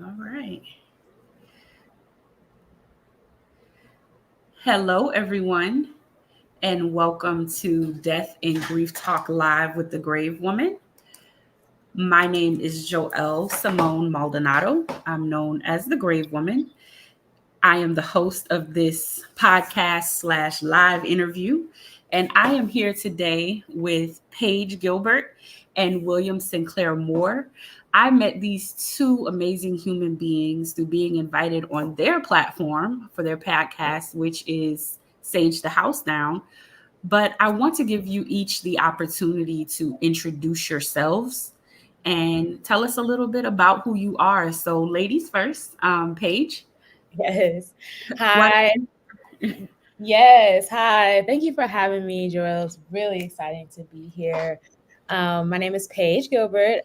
All right. Hello, everyone, and welcome to Death and Grief Talk Live with the Grave Woman. My name is Joelle Simone Maldonado. I'm known as the Grave Woman. I am the host of this podcast slash live interview, and I am here today with Paige Gilbert and William Sinclair Moore. I met these two amazing human beings through being invited on their platform for their podcast, which is Sage the House Down. But I want to give you each the opportunity to introduce yourselves and tell us a little bit about who you are. So, ladies first, Paige. Yes. Why Hi. Yes. Hi. Thank you for having me, Joel. It's really exciting to be here. My name is Paige Gilbert.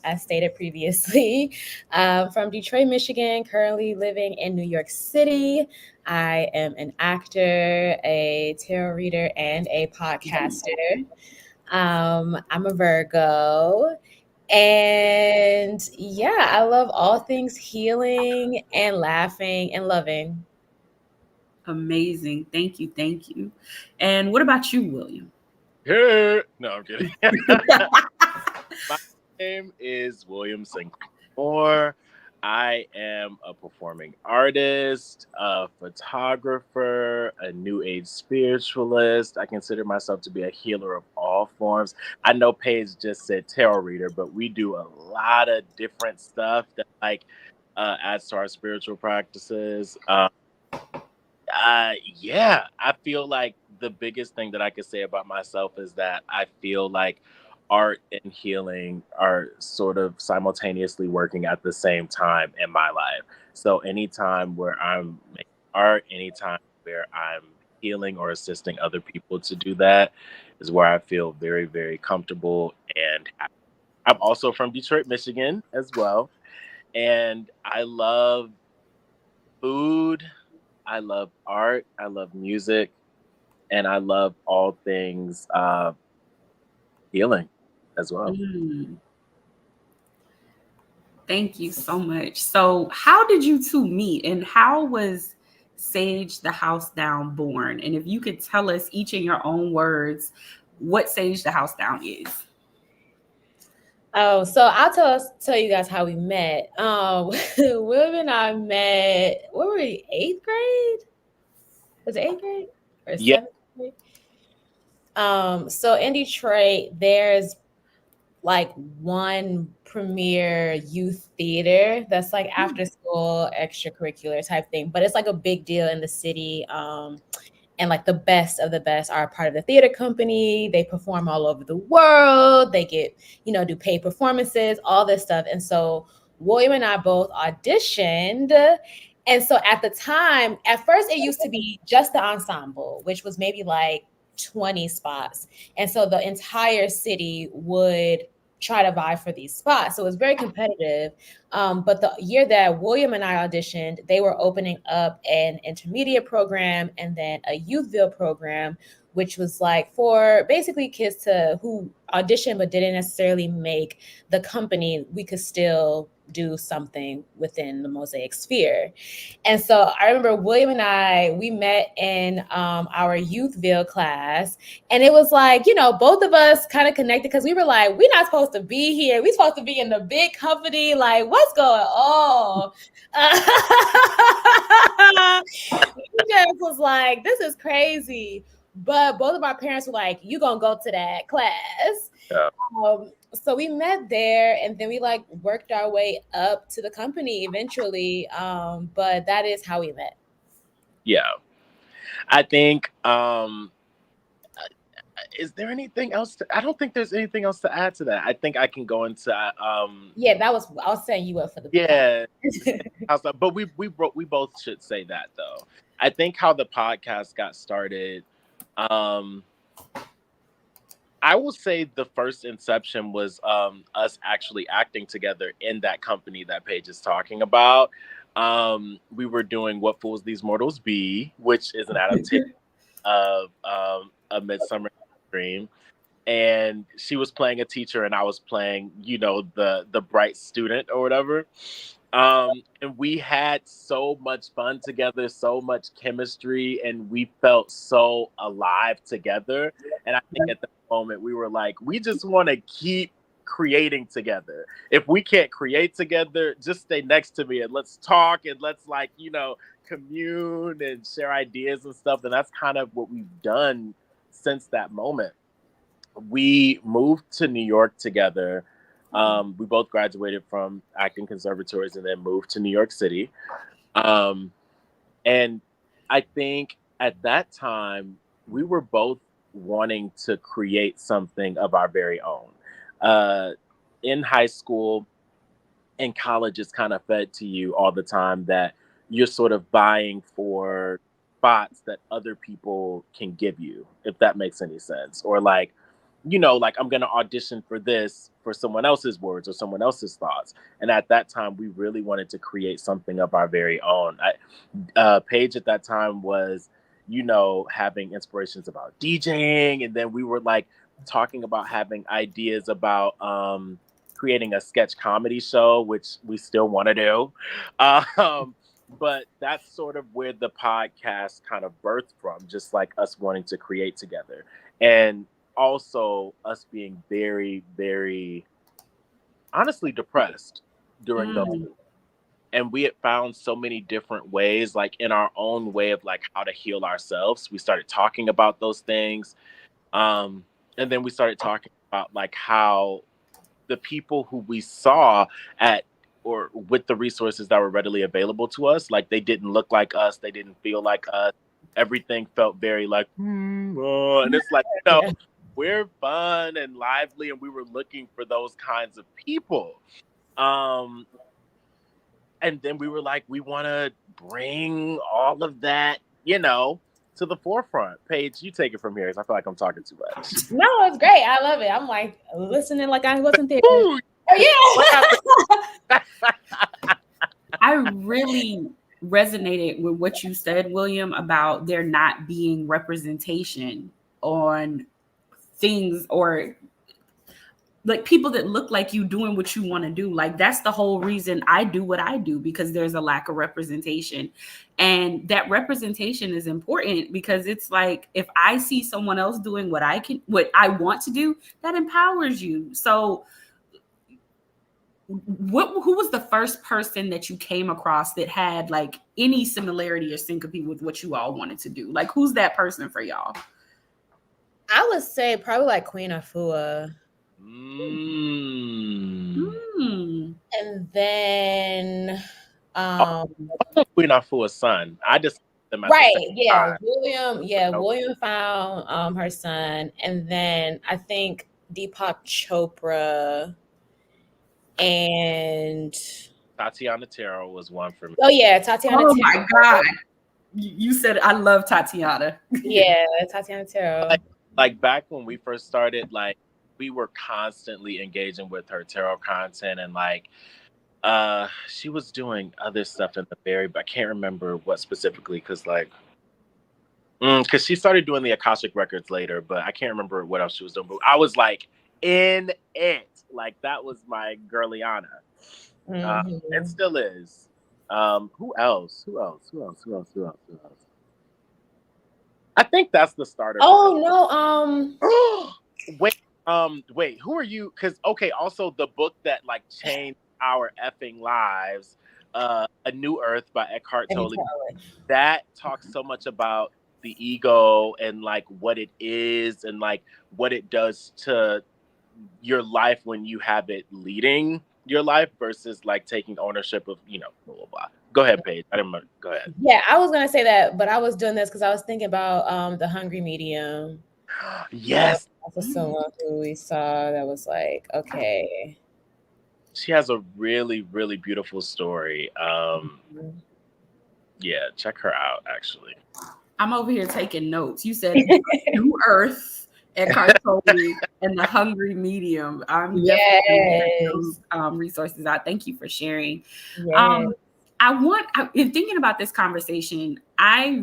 As stated previously, from Detroit, Michigan, currently living in New York City. I am an actor, a tarot reader, and a podcaster. I'm a Virgo. And yeah, I love all things healing and laughing and loving. amazing. Thank you. Thank you. And what about you, William? Hey, no, I'm kidding. My name is William Sinclair Moore. I am a performing artist, a photographer, a new age spiritualist. I consider myself to be a healer of all forms. I know Paige just said tarot reader, but we do a lot of different stuff that adds to our spiritual practices. Yeah, I feel like the biggest thing that I could say about myself is that I feel like art and healing are sort of simultaneously working at the same time in my life. So anytime where I'm making art, anytime where I'm healing or assisting other people to do that is where I feel very, very comfortable and happy. I'm also from Detroit, Michigan as well. And I love food. I love art. I love music, and I love all things healing as well. Mm, thank you so much. So, how did you two meet and how was Sage the House Down born? And if you could tell us each in your own words what Sage the House Down is. Oh, so I'll tell you guys how we met. William and I met. What were we? Eighth grade? Was it eighth grade or Yeah, seventh grade? So in Detroit, there's like one premier youth theater that's like after school extracurricular type thing, but it's like a big deal in the city. And like the best of the best are a part of the theater company. They perform all over the world. They get, do paid performances, all this stuff. And so William and I both auditioned. And so at the time, at first it used to be just the ensemble, which was maybe like 20 spots. And so the entire city would try to vie for these spots. So it was very competitive. But the year that William and I auditioned, they were opening up an intermediate program and then a youthville program, which was like for basically kids to who auditioned but didn't necessarily make the company. We could still do something within the mosaic sphere. And so I remember William and I, we met in our youthville class. And it was like, both of us kind of connected because we were like, we're not supposed to be here. We're supposed to be in the big company. Like, what's going on? We just was like, this is crazy. But both of our parents were like, you going to go to that class. yeah, So we met there and then we like worked our way up to the company eventually. But that is how we met. yeah. I think. Is there anything else? I don't think there's anything else to add to that. I think I can go into Yeah, I was setting you up for the podcast. yeah, but we both should say that though. I think how the podcast got started. Um, I will say the first inception was us actually acting together in that company that Paige is talking about. We were doing What Fools These Mortals Be, which is an adaptation of A Midsummer Dream. And she was playing a teacher, and I was playing, the bright student or whatever. And we had so much fun together, so much chemistry, and we felt so alive together. And I think at that moment we were like, we just want to keep creating together. If we can't create together, just stay next to me and let's talk and let's like, commune and share ideas and stuff. And that's kind of what we've done since that moment. We moved to New York together. We both graduated from acting conservatories and then moved to New York City. Um, and I think at that time, we were both wanting to create something of our very own. In high school, in college, it's kind of fed to you all the time that you're sort of buying for spots that other people can give you, if that makes any sense. Or like, like I'm going to audition for this for someone else's words or someone else's thoughts. And at that time, we really wanted to create something of our very own. Paige at that time was, having inspirations about DJing. And then we were like talking about having ideas about creating a sketch comedy show, which we still want to do. But that's sort of where the podcast kind of birthed from, just like us wanting to create together. And also us being very, very honestly depressed during those. And we had found so many different ways, like in our own way of like how to heal ourselves. We started talking about those things. And then we started talking about like how the people who we saw at or with the resources that were readily available to us, like they didn't look like us, they didn't feel like us. Everything felt very like, and it's like, we're fun and lively, and we were looking for those kinds of people. And then we were like, we want to bring all of that, to the forefront. Paige, you take it from here, because I feel like I'm talking too much. No, it's great. I love it. I'm like listening like I wasn't there. Ooh, Oh, yeah. I really resonated with what you said, William, about there not being representation on things or like people that look like you doing what you want to do. Like that's the whole reason I do what I do, because there's a lack of representation. And that representation is important because it's like if I see someone else doing what I want to do, that empowers you. So who was the first person that you came across that had like any similarity or syncope with what you all wanted to do? Like who's that person for y'all? I would say probably like Queen Afua. And then Queen Afua's son. I just them at right, the same yeah. time. William found her son, and then I think Deepak Chopra and Tatiana Terrell was one for me. oh yeah, Tatiana Oh Terrell. my God. You said I love Tatiana. Yeah, Tatiana Terrell. Like back when we first started, like we were constantly engaging with her tarot content, and like she was doing other stuff in the but I can't remember what specifically, because like because she started doing the Akashic records later, but I can't remember what else she was doing. But I was like in it, like that was my girliana, and still is. Who else? I think that's the starter. Oh no, wait, who are you? Because okay, also the book that like changed our effing lives, A New Earth by Eckhart Tolle. That talks so much about the ego and like what it is and like what it does to your life when you have it leading your life versus like taking ownership of, blah, blah, blah. Go ahead, Paige. Go ahead. Yeah, I was gonna say that, but I was doing this because I was thinking about The Hungry Medium. Yes. For someone who we saw that was like, okay. She has a really, really beautiful story. Yeah, check her out, actually. I'm over here taking notes. You said New Earth, Eckhart Tolle, and The Hungry Medium. I'm definitely those resources out. Thank you for sharing. Yes. In thinking about this conversation, I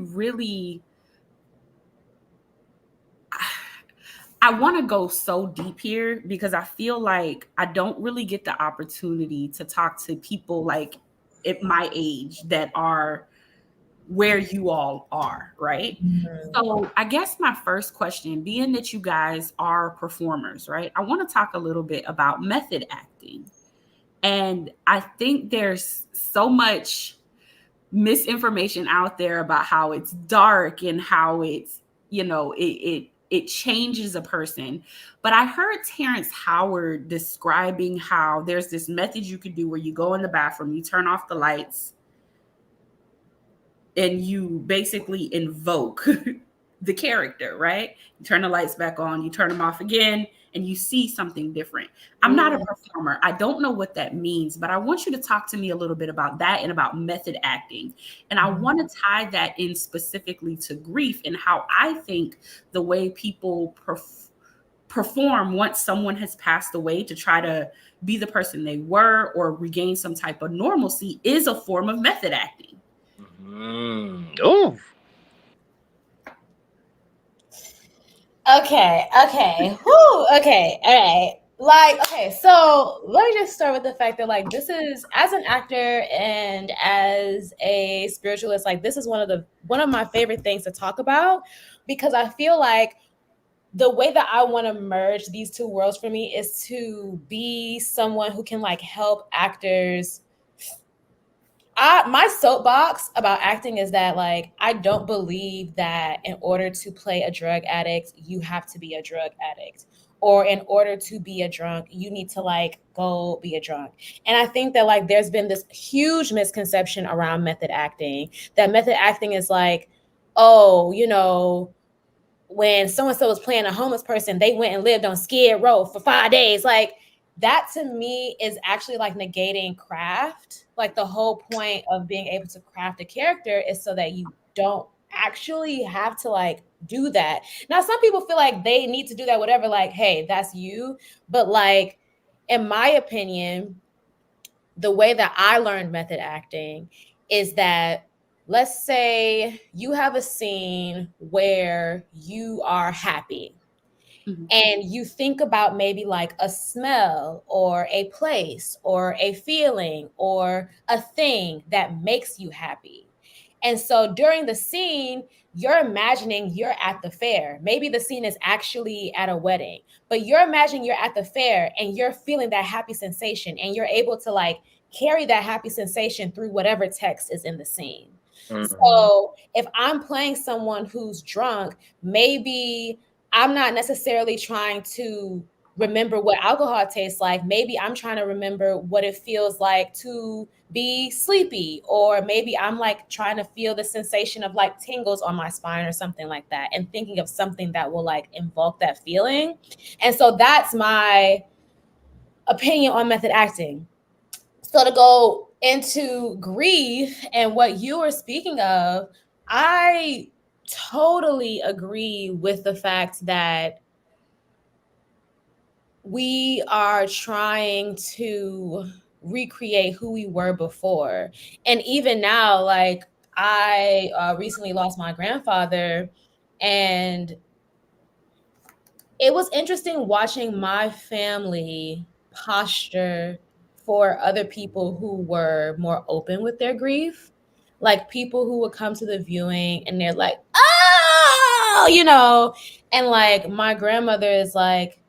want to go so deep here because I feel like I don't really get the opportunity to talk to people like at my age that are where you all are, right? So I guess my first question, being that you guys are performers, right? I want to talk a little bit about method acting. And I think there's so much misinformation out there about how it's dark and how it's, it changes a person. But I heard Terrence Howard describing how there's this method you could do where you go in the bathroom, you turn off the lights, and you basically invoke the character, right? You turn the lights back on, you turn them off again, and you see something different. I'm not a performer. I don't know what that means, but I want you to talk to me a little bit about that and about method acting. And I want to tie that in specifically to grief and how I think the way people perform once someone has passed away to try to be the person they were or regain some type of normalcy is a form of method acting. Oh. Okay. Whew, okay. All right. Like, okay, so let me just start with the fact that like this is, as an actor and as a spiritualist, like this is one of my favorite things to talk about, because I feel like the way that I want to merge these two worlds for me is to be someone who can like help actors. My soapbox about acting is that like I don't believe that in order to play a drug addict, you have to be a drug addict. Or in order to be a drunk, you need to like go be a drunk. And I think that like there's been this huge misconception around method acting, that method acting is like, oh, when so-and-so was playing a homeless person, they went and lived on Skid Row for 5 days. Like that to me is actually like negating craft. Like the whole point of being able to craft a character is so that you don't actually have to like do that. Now, some people feel like they need to do that, whatever, like, hey, that's you. But like, in my opinion, the way that I learned method acting is that, let's say you have a scene where you are happy. And you think about maybe like a smell or a place or a feeling or a thing that makes you happy. And so during the scene, you're imagining you're at the fair. Maybe the scene is actually at a wedding, but you're imagining you're at the fair and you're feeling that happy sensation, and you're able to like carry that happy sensation through whatever text is in the scene. So if I'm playing someone who's drunk, maybe I'm not necessarily trying to remember what alcohol tastes like. Maybe I'm trying to remember what it feels like to be sleepy, or maybe I'm like trying to feel the sensation of like tingles on my spine or something like that, and thinking of something that will like invoke that feeling. And so that's my opinion on method acting. So to go into grief and what you were speaking of, I totally agree with the fact that we are trying to recreate who we were before. And even now, like I recently lost my grandfather, and it was interesting watching my family posture for other people who were more open with their grief. Like people who would come to the viewing and they're like, oh, and like my grandmother is like,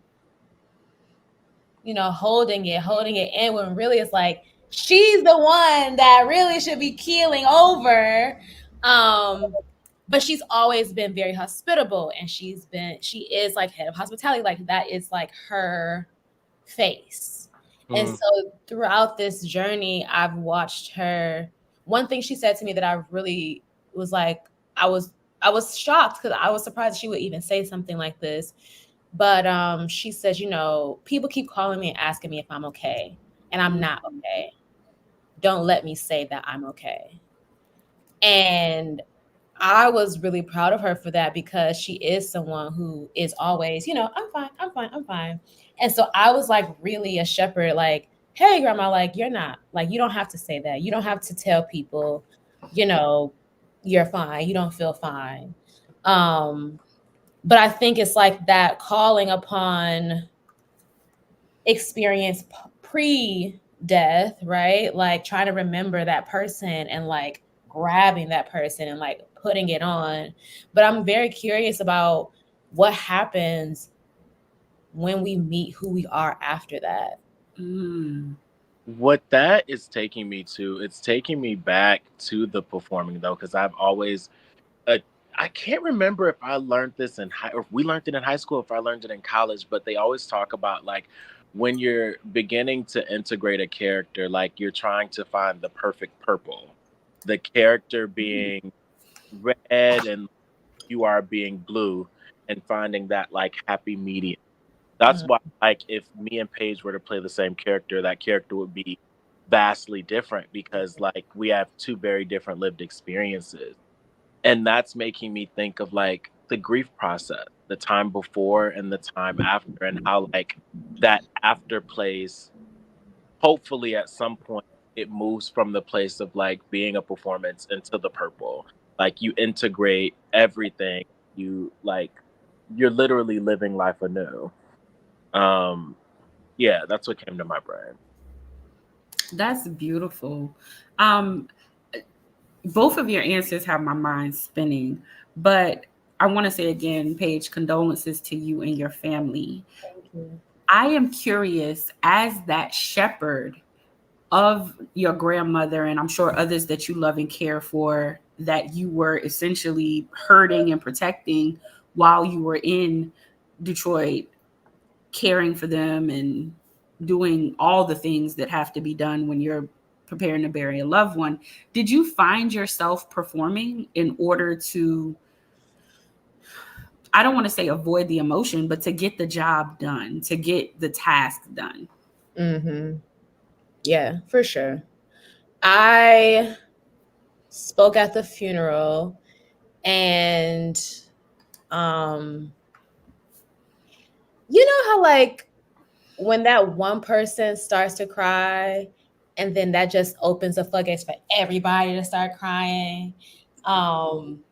holding it in, when really it's like she's the one that really should be keeling over. But she's always been very hospitable, and she is like head of hospitality. Like that is like her face. And so throughout this journey, I've watched her. One thing she said to me that I really was like, I was shocked, because I was surprised she would even say something like this. But she says, people keep calling me and asking me if I'm okay, and I'm not okay. Don't let me say that I'm okay. And I was really proud of her for that, because she is someone who is always, I'm fine. And so I was like really a shepherd, like, hey, grandma, like, you're not, like, you don't have to say that. You don't have to tell people, you're fine. You don't feel fine. But I think it's like that calling upon experience pre death, right? Like trying to remember that person and like grabbing that person and like putting it on. But I'm very curious about what happens when we meet who we are after that. What that is taking me to, it's taking me back to the performing though, because I've always, uh, I can't remember if I learned this in high, or if we learned it in high school, if I learned it in college, but they always talk about like when you're beginning to integrate a character, like you're trying to find the perfect purple, the character being red and you are being blue, and finding that like happy medium. That's Mm. why, like, if me and Paige were to play the same character, that character would be vastly different because, like, we have two very different lived experiences. And that's making me think of, like, the grief process, the time before and the time after, and how, like, that after plays, hopefully, at some point, it moves from the place of, like, being a performance into the purple. Like, you integrate everything. You, like, you're literally living life anew. Um, yeah, that's what came to my brain. That's beautiful. Um, both of your answers have my mind spinning, but I want to say again, Paige, condolences to you and your family. Thank you. I am curious, as that shepherd of your grandmother, and I'm sure others that you love and care for, that you were essentially hurting and protecting while you were in Detroit, caring for them and doing all the things that have to be done when you're preparing to bury a loved one. Did you find yourself performing in order to, I don't want to say avoid the emotion, but to get the job done, to get the task done? Mm-hmm. Yeah, for sure. I spoke at the funeral, and um you know how like when that one person starts to cry and then that just opens the floodgates for everybody to start crying. um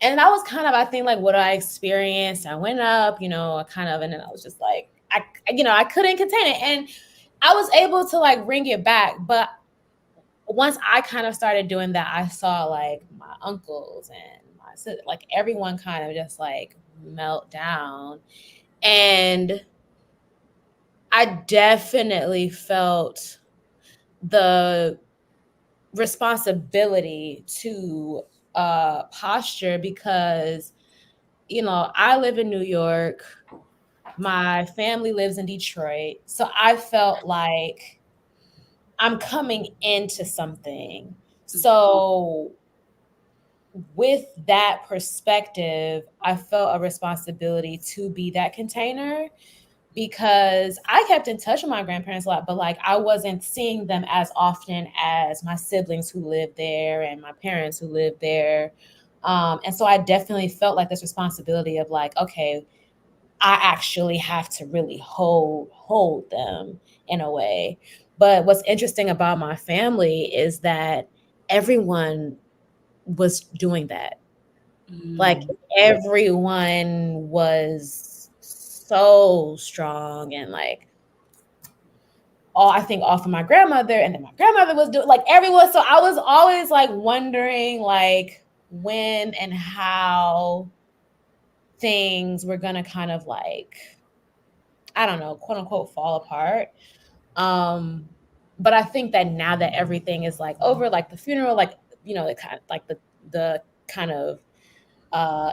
and that was kind of, I think, like what I experienced. I went up, I kind of, and then I was just like, I couldn't contain it, and I was able to like bring it back. But once I kind of started doing that, I saw like my uncles and my sister, like everyone kind of just like melt down. And I definitely felt the responsibility to posture because, I live in New York. My family lives in Detroit. So I felt like I'm coming into something. So with that perspective, I felt a responsibility to be that container, because I kept in touch with my grandparents a lot, but like I wasn't seeing them as often as my siblings who lived there and my parents who lived there. And so I definitely felt like this responsibility of like, okay, I actually have to really hold them in a way. But what's interesting about my family is that everyone was doing that. Like Mm. everyone was so strong, and like I think all for my grandmother, and then my grandmother was doing like everyone. So I was always like wondering like when and how things were gonna kind of like, I don't know, quote unquote, fall apart. But I think that now that everything is like over, like the funeral, like, the kind of like the kind of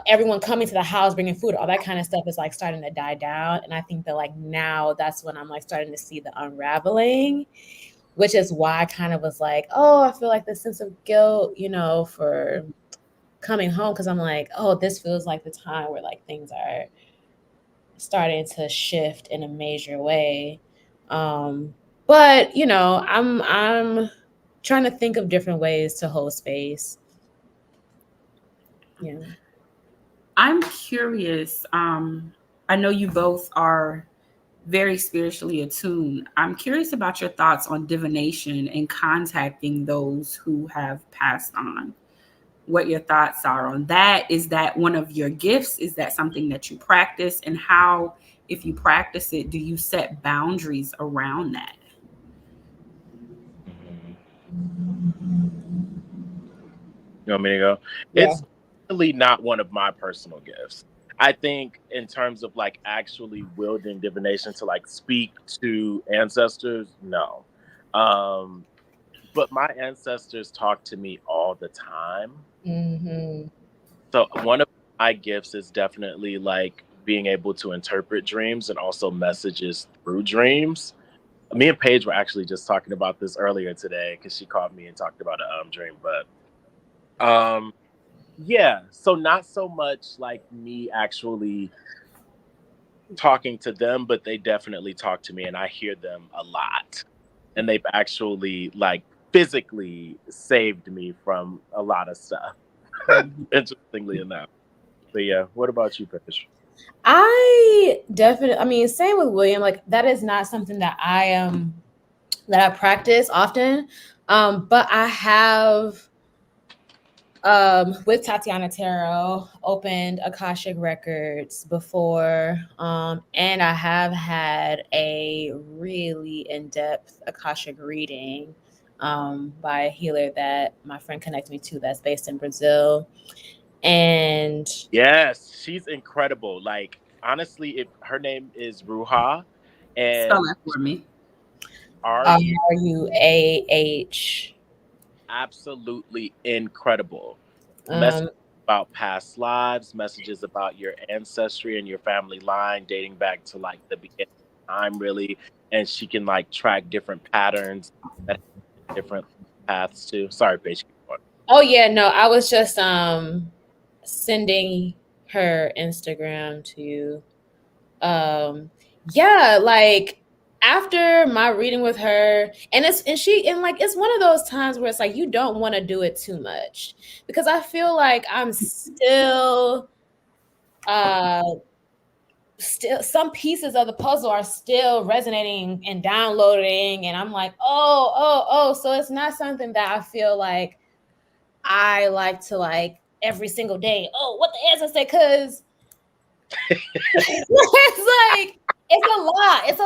everyone coming to the house, bringing food, all that kind of stuff is like starting to die down. And I think that like now that's when I'm like starting to see the unraveling, which is why I kind of was like, oh, I feel like this sense of guilt, for coming home. Cause I'm like, oh, this feels like the time where like things are starting to shift in a major way. But I'm trying to think of different ways to hold space. Yeah. I'm curious. I know you both are very spiritually attuned. I'm curious about your thoughts on divination and contacting those who have passed on. What your thoughts are on that? Is that one of your gifts? Is that something that you practice? And how, if you practice it, do you set boundaries around that? You want me to go? Yeah. It's really not one of my personal gifts. I think in terms of like actually wielding divination to like speak to ancestors, no. Um, but my ancestors talk to me all the time. Mm-hmm. So one of my gifts is definitely like being able to interpret dreams and also messages through dreams. Me and Paige were actually just talking about this earlier today because she called me and talked about a dream. But yeah, so not so much like me actually talking to them, but they definitely talk to me and I hear them a lot. And they've actually like physically saved me from a lot of stuff. Interestingly enough. But yeah, what about you, Paige? I mean, same with William. Like that is not something that I practice often. But I have with Tatiana Tarot opened Akashic Records before. And I have had a really in-depth Akashic reading by a healer that my friend connected me to that's based in Brazil. And Yes, she's incredible. Like honestly, if her name is Ruha Spell and that for me. RU, RUAH. absolutely incredible. Um, About past lives, messages about your ancestry and your family line dating back to like the beginning of time, really. And she can like track different patterns that have different paths too. Sorry, Paige. Keep going. oh yeah, no, I was just sending her Instagram to you. Yeah, like after my reading with her, and like it's one of those times where it's like you don't want to do it too much because I feel like I'm uh still some pieces of the puzzle are still resonating and downloading, and I'm like, oh, so it's not something that I feel like I like to like every single day. Oh, what the answer say? Because it's like it's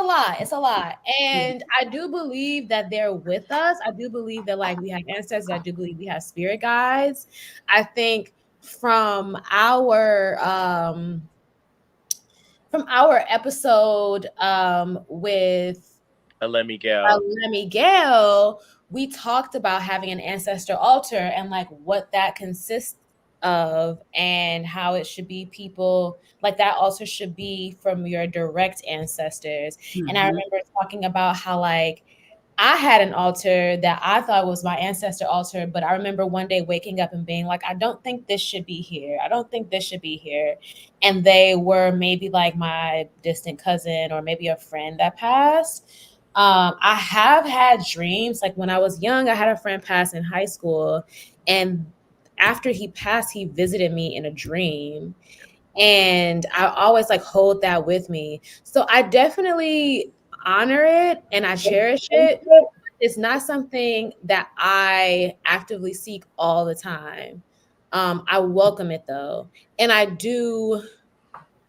a lot. And I do believe that they're with us. I do believe that like we have ancestors. I do believe we have spirit guides. I think from our episode with Let Miguel. Miguel, we talked about having an ancestor altar and like what that consists of and how it should be people like that altar should be from your direct ancestors. And I remember talking about how like I had an altar that I thought was my ancestor altar, but I remember one day waking up and being like, I don't think this should be here. I don't think this should be here. And they were maybe like my distant cousin or maybe a friend that passed. I have had dreams. Like when I was young, I had a friend pass in high school. And after he passed, he visited me in a dream. And I always like hold that with me. So I definitely honor it and I cherish it. It's not something that I actively seek all the time. I welcome it though. And I do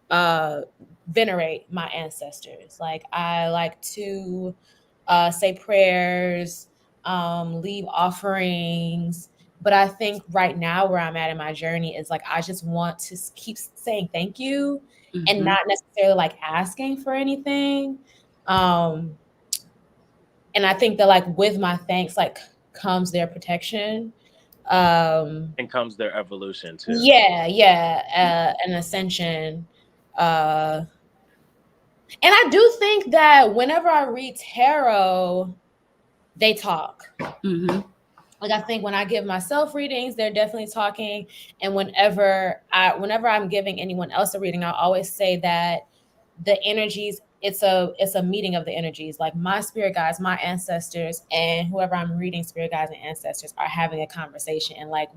venerate my ancestors. Like I like to say prayers, leave offerings. But I think right now where I'm at in my journey is like I just want to keep saying thank you and not necessarily like asking for anything. And I think that like with my thanks like comes their protection. And comes their evolution too. Yeah, an ascension. Uh, and I do think that whenever I read tarot, they talk. Like I think when I give myself readings, they're definitely talking. And whenever I'm giving anyone else a reading, I always say that the energies, it's a meeting of the energies. Like my spirit guides, my ancestors, and whoever I'm reading, spirit guides and ancestors are having a conversation. And like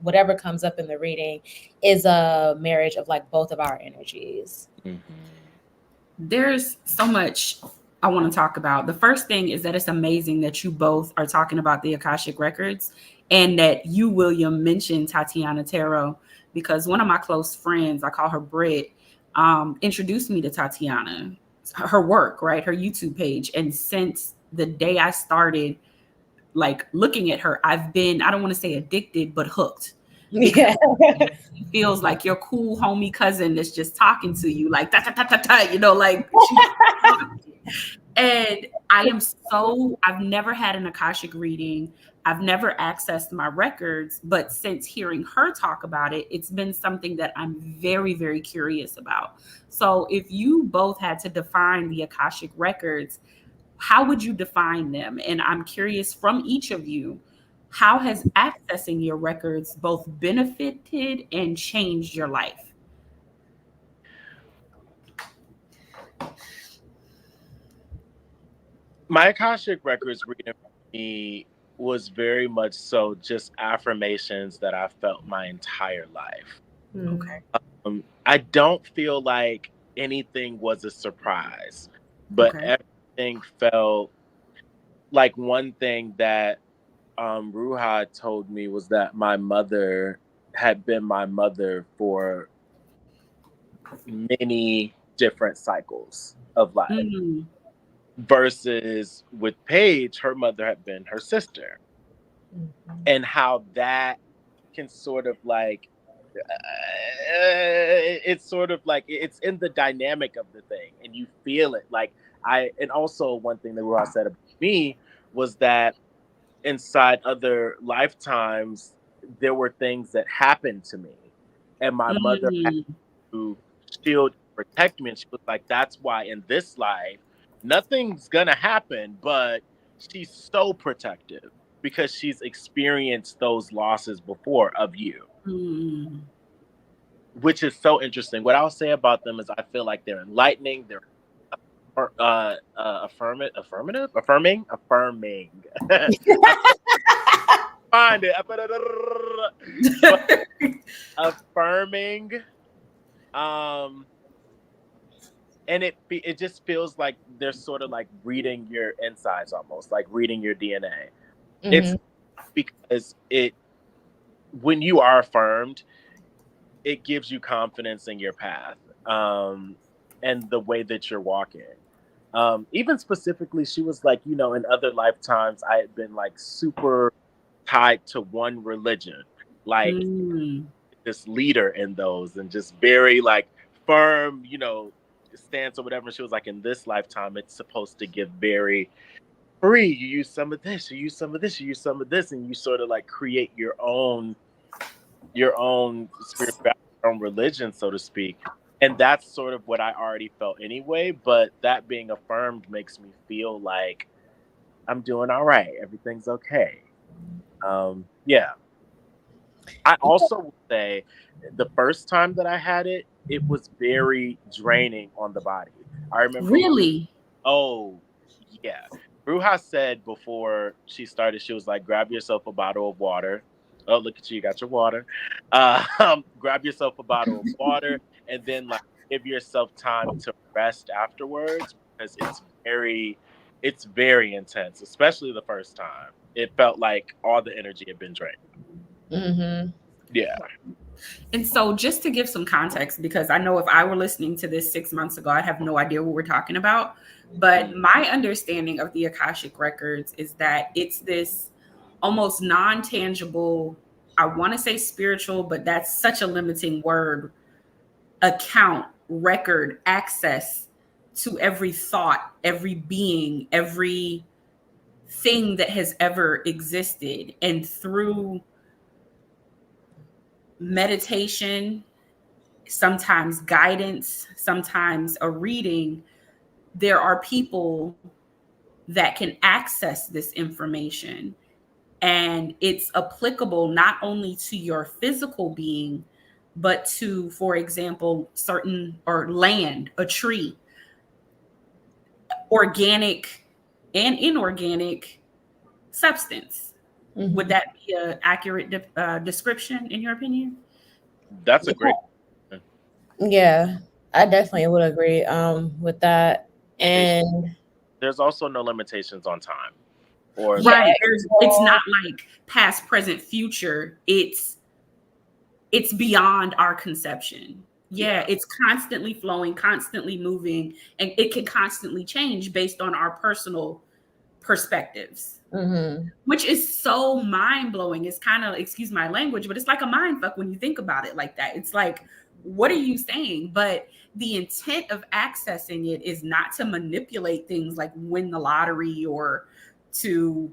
whatever comes up in the reading is a marriage of like both of our energies. There's so much I want to talk about. The first thing is that it's amazing that you both are talking about the Akashic Records and that you, William, mentioned Tatiana Tarot because one of my close friends, I call her Britt, introduced me to Tatiana, her work, right? Her YouTube page. And since the day I started like looking at her, I've been, I don't want to say addicted, but hooked. Yeah. It feels like your cool homie cousin that's just talking to you, like ta ta ta ta ta, you know, like she's and I've never had an Akashic reading. I've never accessed my records, but since hearing her talk about it, it's been something that I'm very, very curious about. So if you both had to define the Akashic records, how would you define them? And I'm curious from each of you, how has accessing your records both benefited and changed your life? My Akashic Records reading for me was very much so just affirmations that I felt my entire life. Okay. I don't feel like anything was a surprise, but Okay. everything felt like one thing that Ruha told me was that my mother had been my mother for many different cycles of life. Mm. Versus with Paige, her mother had been her sister, and how that can sort of like it's sort of like it's in the dynamic of the thing, and you feel it. Like and also one thing that Ruha said about me was that inside other lifetimes there were things that happened to me, and my mother had Mm. to shield and protect me. And she was like, that's why in this life, nothing's gonna happen, but she's so protective because she's experienced those losses before of you, Mm. which is so interesting. What I'll say about them is I feel like they're enlightening, they're affirming. I find it. But affirming. And it just feels like they're sort of like reading your insides, almost like reading your DNA. It's because when you are affirmed, it gives you confidence in your path, and the way that you're walking. Even specifically, she was like, in other lifetimes, I had been like super tied to one religion, like Mm. this leader in those, and just very like firm, stance or whatever. She was like, in this lifetime, it's supposed to give very free. You use some of this, you use some of this, you use some of this, and you sort of like create your own spirituality, your own religion, so to speak. And that's sort of what I already felt anyway. But that being affirmed makes me feel like I'm doing all right. Everything's okay. Yeah. I also would say the first time that I had it, it was very draining on the body. I remember Really? Oh, yeah. Ruha said before she started, she was like, grab yourself a bottle of water. Oh, look at you, you got your water. Grab yourself a bottle of water and then like give yourself time to rest afterwards because it's very intense, especially the first time. It felt like all the energy had been drained. Yeah. And so, just to give some context, because I know if I were listening to this 6 months ago, I'd have no idea what we're talking about. But my understanding of the Akashic Records is that it's this almost non tangible, I want to say spiritual, but that's such a limiting word, account, record, access to every thought, every being, every thing that has ever existed. And through meditation, sometimes guidance, sometimes a reading, there are people that can access this information. And it's applicable not only to your physical being, but to, for example, certain or land, a tree, organic and inorganic substance. Would that be an accurate description in your opinion? That's a great Yeah, I definitely would agree with that. And There's also no limitations on time. Or right. It's not like past, present, future. It's beyond our conception. Yeah, it's constantly flowing, constantly moving, and it can constantly change based on our personal perspectives. which is so mind-blowing. It's kind of, excuse my language, but it's like a mind fuck when you think about it like that. It's like, what are you saying? But the intent of accessing it is not to manipulate things like win the lottery or to,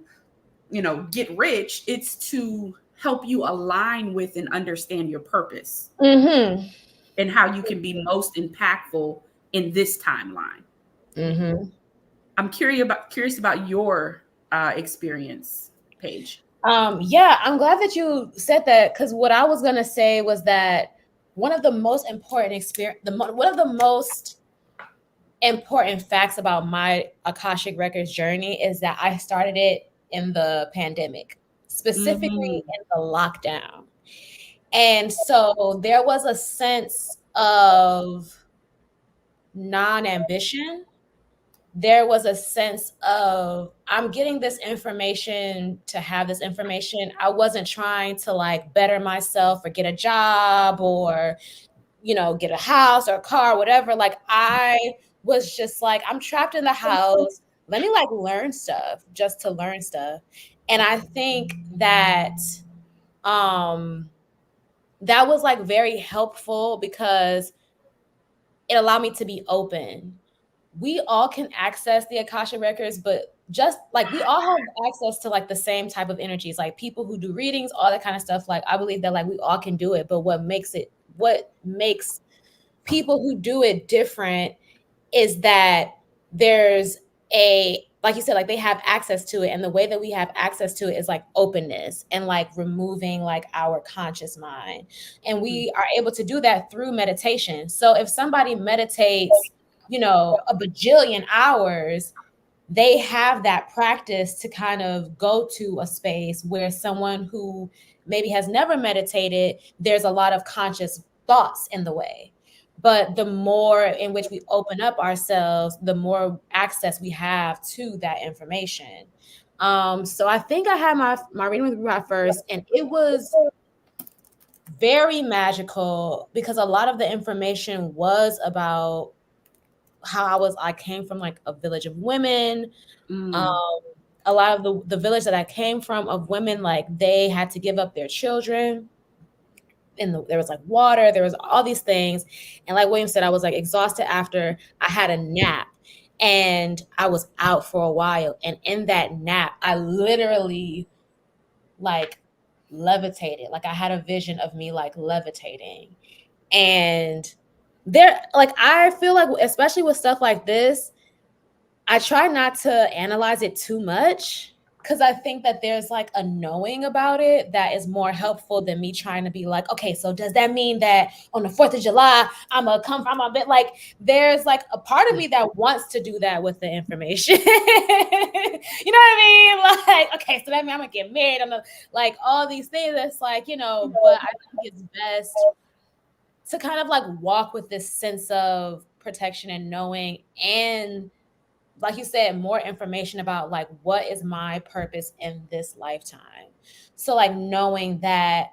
get rich. It's to help you align with and understand your purpose and how you can be most impactful in this timeline. I'm curious about your experience, Paige. Yeah, I'm glad that you said that, because what I was gonna say was that one of the most important one of the most important facts about my Akashic Records journey is that I started it in the pandemic, specifically in the lockdown. And so there was a sense of non-ambition. There was a sense of, I'm getting this information to have this information. I wasn't trying to like better myself or get a job or, get a house or a car, whatever. Like I was just like, I'm trapped in the house. Let me like learn stuff just to learn stuff. And I think that that was like very helpful because it allowed me to be open. We all can access the Akasha records, but just like we all have access to like the same type of energies, like people who do readings, all that kind of stuff. Like I believe that like we all can do it, but what makes people who do it different is that there's like you said, like they have access to it. And the way that we have access to it is like openness and like removing like our conscious mind. And we are able to do that through meditation. So if somebody meditates, a bajillion hours, they have that practice to kind of go to a space where someone who maybe has never meditated, there's a lot of conscious thoughts in the way. But the more in which we open up ourselves, the more access we have to that information. So I think I had my reading with Ruha first, and it was very magical because a lot of the information was about how I came from like a village of women. A lot of the village that I came from of women, like they had to give up their children. And there was like water, there was all these things. And like William said, I was like exhausted after I had a nap and I was out for a while. And in that nap, I literally like levitated. Like I had a vision of me like levitating. And there, like, I feel like, especially with stuff like this, I try not to analyze it too much because I think that there's like a knowing about it that is more helpful than me trying to be like, okay, so does that mean that on the 4th of July, I'm going to come from a bit like, there's like a part of me that wants to do that with the information. You know what I mean? Like, okay, so that means I'm going to get married. Like all these things. That's like, but I think it's best to kind of like walk with this sense of protection and knowing, and like you said, more information about like what is my purpose in this lifetime. So like knowing that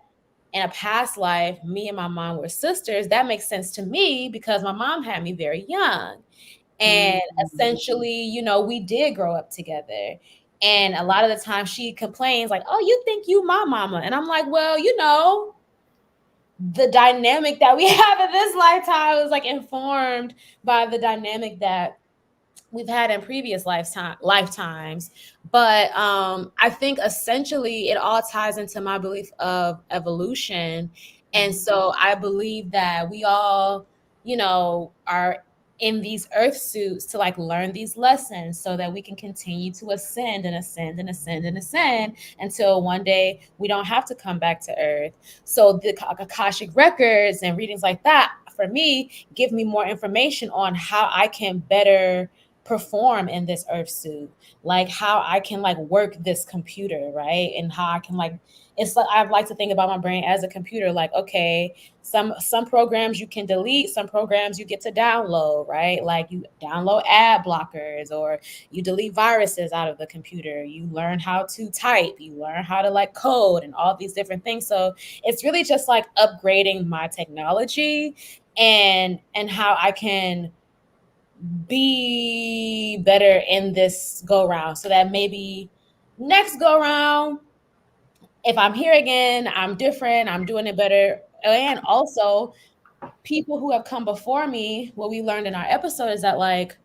in a past life, me and my mom were sisters, that makes sense to me because my mom had me very young. And essentially, we did grow up together. And a lot of the time she complains like, oh, you think you my mama. And I'm like, well, the dynamic that we have in this lifetime is like informed by the dynamic that we've had in previous lifetimes. But I think essentially it all ties into my belief of evolution. And so I believe that we all, are in these earth suits to like learn these lessons so that we can continue to ascend and ascend and ascend and ascend until one day we don't have to come back to earth. So the Akashic records and readings like that, for me, give me more information on how I can better perform in this earth suit, like how I can like work this computer, right? And how I can like, it's like I like to think about my brain as a computer, like, okay, some programs you can delete, some programs you get to download, right? Like you download ad blockers or you delete viruses out of the computer, you learn how to type, you learn how to like code and all these different things. So it's really just like upgrading my technology and how I can be better in this go round so that maybe next go around, if I'm here again, I'm different, I'm doing it better. And also, people who have come before me, what we learned in our episode is that, like,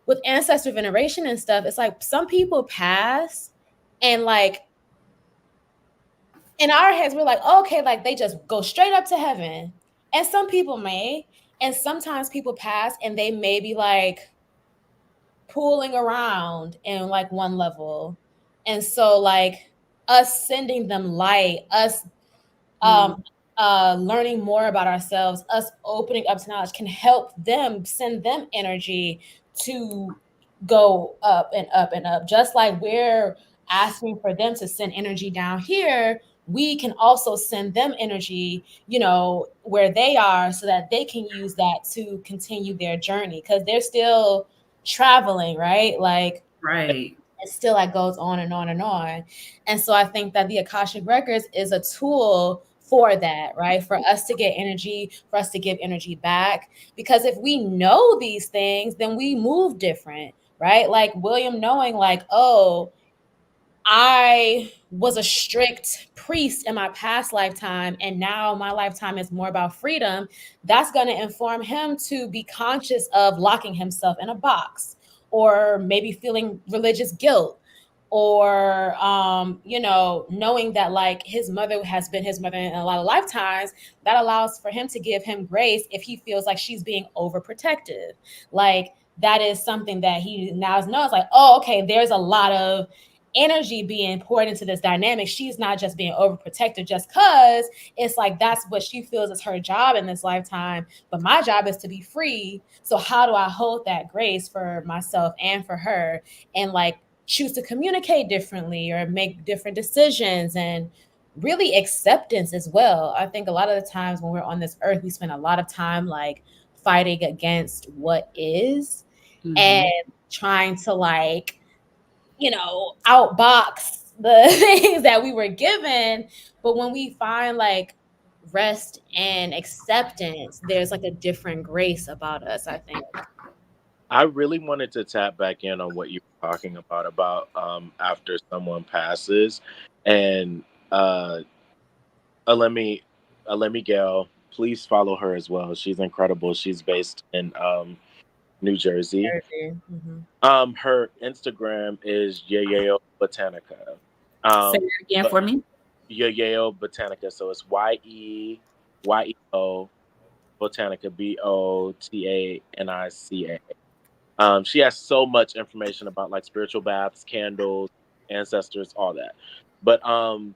with ancestor veneration and stuff, it's like some people pass and, like, in our heads, we're like, oh, okay, like they just go straight up to heaven. And some people may. And sometimes people pass and they may be like pooling around in like one level. And so, like, us sending them light, us um, learning more about ourselves, us opening up to knowledge can help them, send them energy to go up and up and up. Just like we're asking for them to send energy down here, we can also send them energy, you know, where they are so that they can use that to continue their journey because they're still traveling, right? Like, Right. it still like goes on and on and on. And so I think that the Akashic Records is a tool for that, right? For us to get energy, for us to give energy back. Because if we know these things, then we move different, right? Like William knowing, like, oh, I was a strict priest in my past lifetime, and now my lifetime is more about freedom. That's going to inform him to be conscious of locking himself in a box or maybe feeling religious guilt or you know, knowing that like his mother has been his mother in a lot of lifetimes. That allows for him to give him grace if he feels like she's being overprotective. Like, that is something that he now knows, like, oh, okay, there's a lot of energy being poured into this dynamic. She's not just being overprotective just because it's like that's what she feels is her job in this lifetime. But my job is to be free. So how do I hold that grace for myself and for her and like choose to communicate differently or make different decisions and really acceptance as well. I think a lot of the times when we're on this earth, we spend a lot of time like fighting against what is and trying to like, you know, outbox the things that we were given. But when we find like rest and acceptance, there's like a different grace about us, I think. I really wanted to tap back in on what you were talking about after someone passes, and uh, Alemi Alemi Gale. Please follow her as well. She's incredible. She's based in New Jersey. Mm-hmm. Her Instagram is Yayeo Botanica. Say Um, that again but for me. Yayeo Botanica. So it's YEYEO Botanica Botanica. She has so much information about like spiritual baths, candles, ancestors, all that. But talking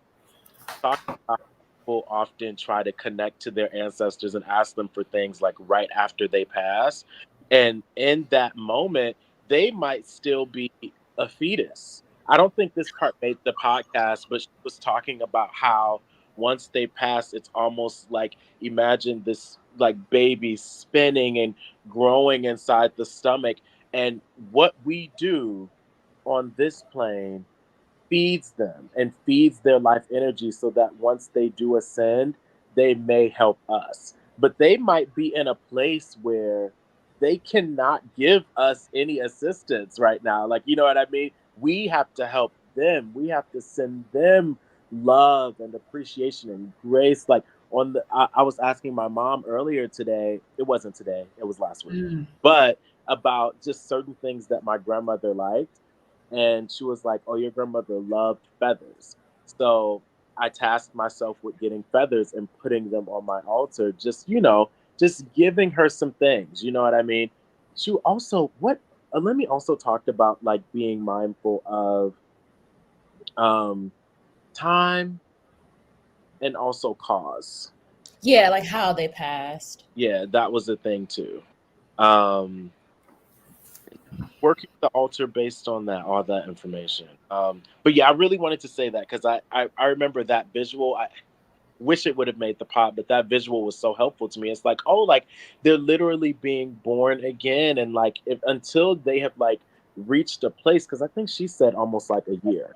about how people often try to connect to their ancestors and ask them for things like right after they pass. And in that moment, they might still be a fetus. I don't think this part made the podcast, but she was talking about how once they pass, it's almost like imagine this like baby spinning and growing inside the stomach. And what we do on this plane feeds them and feeds their life energy so that once they do ascend, they may help us. But they might be in a place where they cannot give us any assistance right now. Like, you know what I mean? We have to help them. We have to send them love and appreciation and grace. Like I was asking my mom earlier today. It wasn't today. It was last week. But about just certain things that my grandmother liked, and she was like, "Oh, your grandmother loved feathers." So I tasked myself with getting feathers and putting them on my altar. Just just giving her some things. You know what I mean? She also what let me also talked about like being mindful of um, time and also cause. Yeah, like how they passed. Yeah, that was a thing too. Um, Working the altar based on that, all that information. But yeah, I really wanted to say that because I remember that visual. I wish it would have made the pot, but that visual was so helpful to me. It's like, oh, like they're literally being born again, and like if until they have like reached a place, because I think she said almost like a year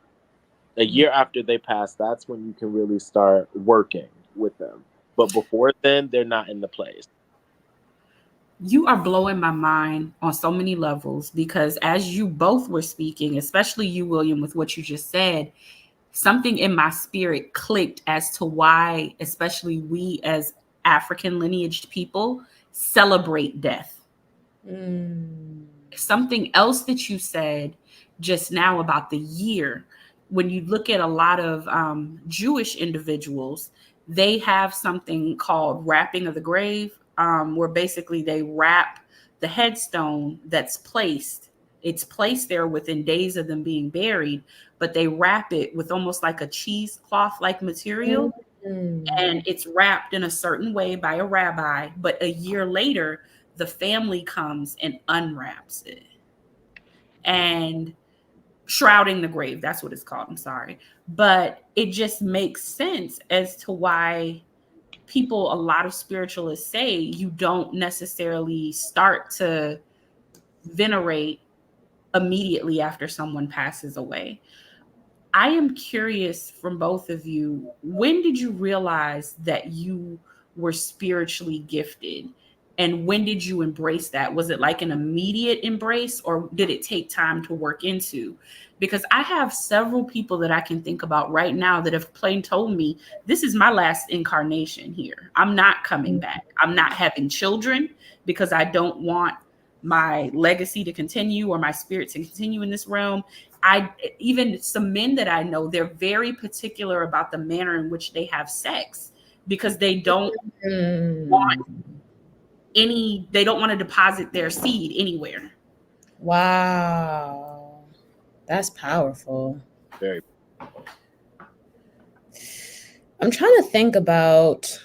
after they pass, that's when you can really start working with them. But before then, they're not in the place. You are blowing my mind on so many levels, because as you both were speaking, especially you, William, with what you just said, something in my spirit clicked as to why, especially we as African lineaged people, celebrate death. Something else that you said just now about the year, when you look at a lot of Jewish individuals, they have something called wrapping of the grave, where basically they wrap the headstone that's placed. It's placed there within days of them being buried, but they wrap it with almost like a cheesecloth like material. And it's wrapped in a certain way by a rabbi. But a year later, the family comes and unwraps it. And shrouding the grave, that's what it's called. I'm sorry. But it just makes sense as to why people, a lot of spiritualists say you don't necessarily start to venerate immediately after someone passes away. I am curious from both of you, when did you realize that you were spiritually gifted? And when did you embrace that? Was it like an immediate embrace, or did it take time to work into? Because I have several people that I can think about right now that have plain told me, this is my last incarnation here. I'm not coming back. I'm not having children because I don't want my legacy to continue or my spirit to continue in this realm. I even some men that I know, they're very particular about the manner in which they have sex, because they don't want they don't want to deposit their seed anywhere. Wow. That's powerful. Very. I'm trying to think about.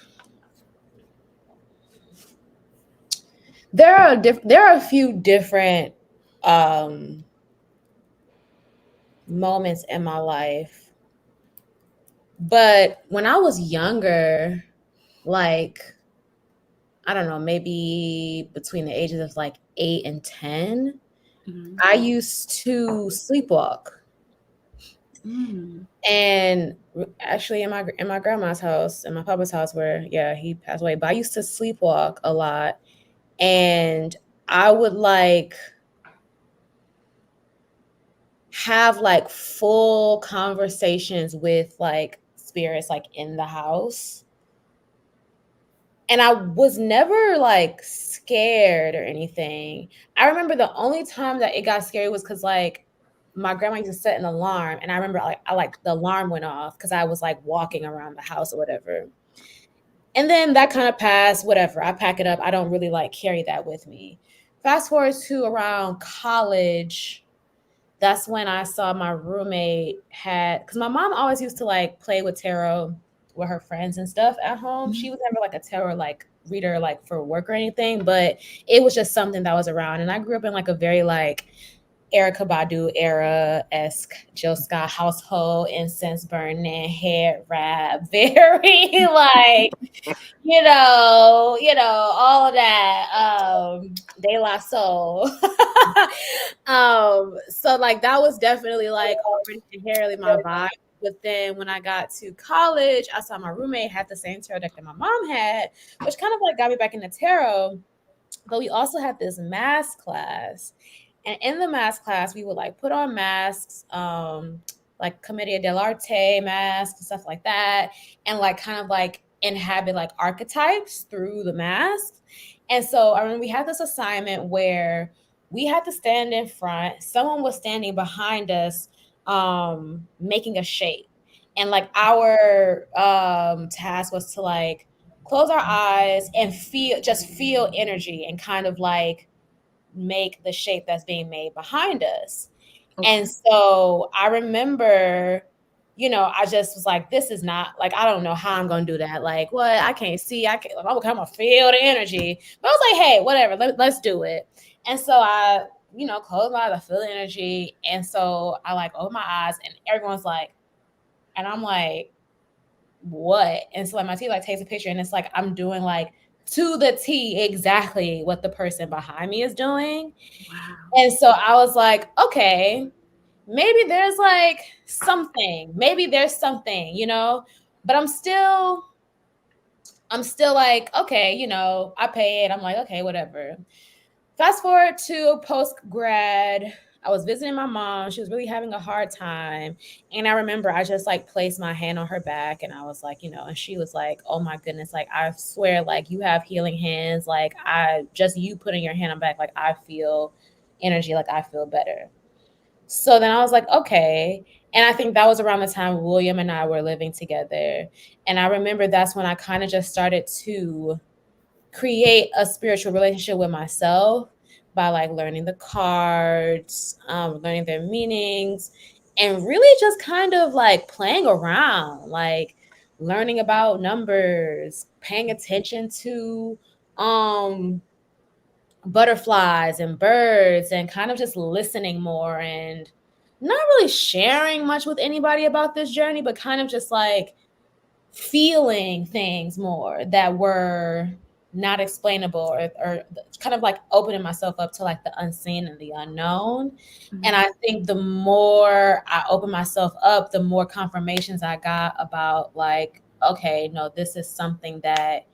There are a few different moments in my life, but when I was younger, like, I don't know, maybe between the ages of like 8 and 10, I used to sleepwalk. And actually in my grandma's house, in my papa's house, where he passed away, but I used to sleepwalk a lot. And I would like have like full conversations with like spirits like in the house. And I was never like scared or anything. I remember the only time that it got scary was because like my grandma used to set an alarm, and I remember the alarm went off because I was like walking around the house or whatever. And then that kind of passed, whatever. I pack it up. I don't really like carry that with me. Fast forward to around college. That's when I saw my roommate because my mom always used to like play with tarot with her friends and stuff at home. She was never like a tarot like reader like for work or anything, but it was just something that was around. And I grew up in like a very like Erykah Badu era-esque Jill Scott household, incense burning, head wrap, very like, all of that. De La Soul. So like that was definitely like already inherently my vibe. But then when I got to college, I saw my roommate had the same tarot deck that my mom had, which kind of like got me back into tarot. But we also had this math class. And in the math class, we would like put on masks, like Commedia dell'arte masks and stuff like that, and like kind of like inhabit like archetypes through the mask. And so I remember we had this assignment where we had to stand in front. Someone was standing behind us, making a shape. And like our task was to like close our eyes and feel energy and kind of like make the shape that's being made behind us. Okay. And so I remember, I just was like, this is not like, I don't know how I'm going to do that. Like, what? I can't see. I'm going to feel the energy. But I was like, hey, whatever, let's do it. And so I, close my eyes, I feel the energy. And so I like open my eyes and everyone's like, and I'm like, what? And so like my team like takes a picture and it's like, I'm doing like to the T exactly what the person behind me is doing. Wow. And so I was like, okay, maybe there's like something, but I'm still I'm still like, okay, you know, I pay it. I'm like, okay, whatever. Fast forward to post grad. I was visiting my mom. She was really having a hard time. And I remember I just like placed my hand on her back and I was like, you know, and she was like, oh my goodness, like I swear, like you have healing hands. Like I just you putting your hand on back, like I feel energy, like I feel better. So then I was like, okay. And I think that was around the time William and I were living together. And I remember that's when I kind of just started to create a spiritual relationship with myself by like learning the cards, learning their meanings, and really just kind of like playing around, like learning about numbers, paying attention to um butterflies and birds and kind of just listening more and not really sharing much with anybody about this journey, but kind of just like feeling things more that were not explainable or kind of like opening myself up to like the unseen and the unknown. Mhm. And I think the more I open myself up, the more confirmations I got about like, okay, no, this is something that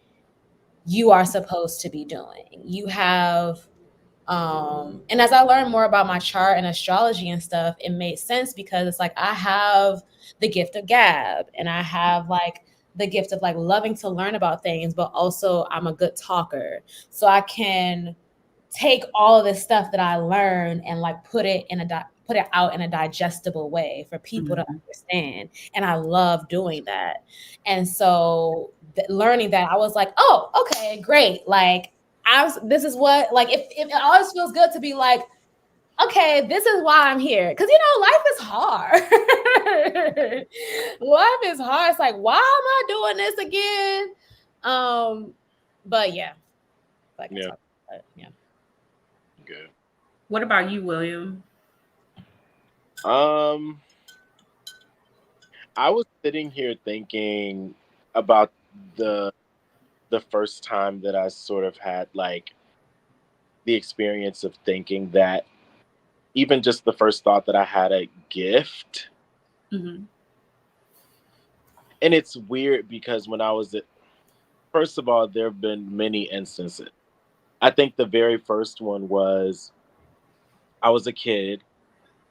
you are supposed to be doing. You have and as I learned more about my chart and astrology and stuff, it made sense because it's like I have the gift of gab and I have like the gift of like loving to learn about things, but also I'm a good talker. So I can take all of this stuff that I learn and like put it out in a digestible way for people to understand. And I love doing that. And so learning that, I was like, oh, okay, great. Like this is what, like, if it always feels good to be like, okay, this is why I'm here. Cause you know, life is hard. Life is hard. It's like, why am I doing this again? But yeah. Like Yeah. yeah. Good. What about you, William? I was sitting here thinking about the the first time that I sort of had like the experience of thinking that even just the first thought that I had a gift. Mm-hmm. And it's weird because when I was at, first of all, there have been many instances. I think the very first one was I was a kid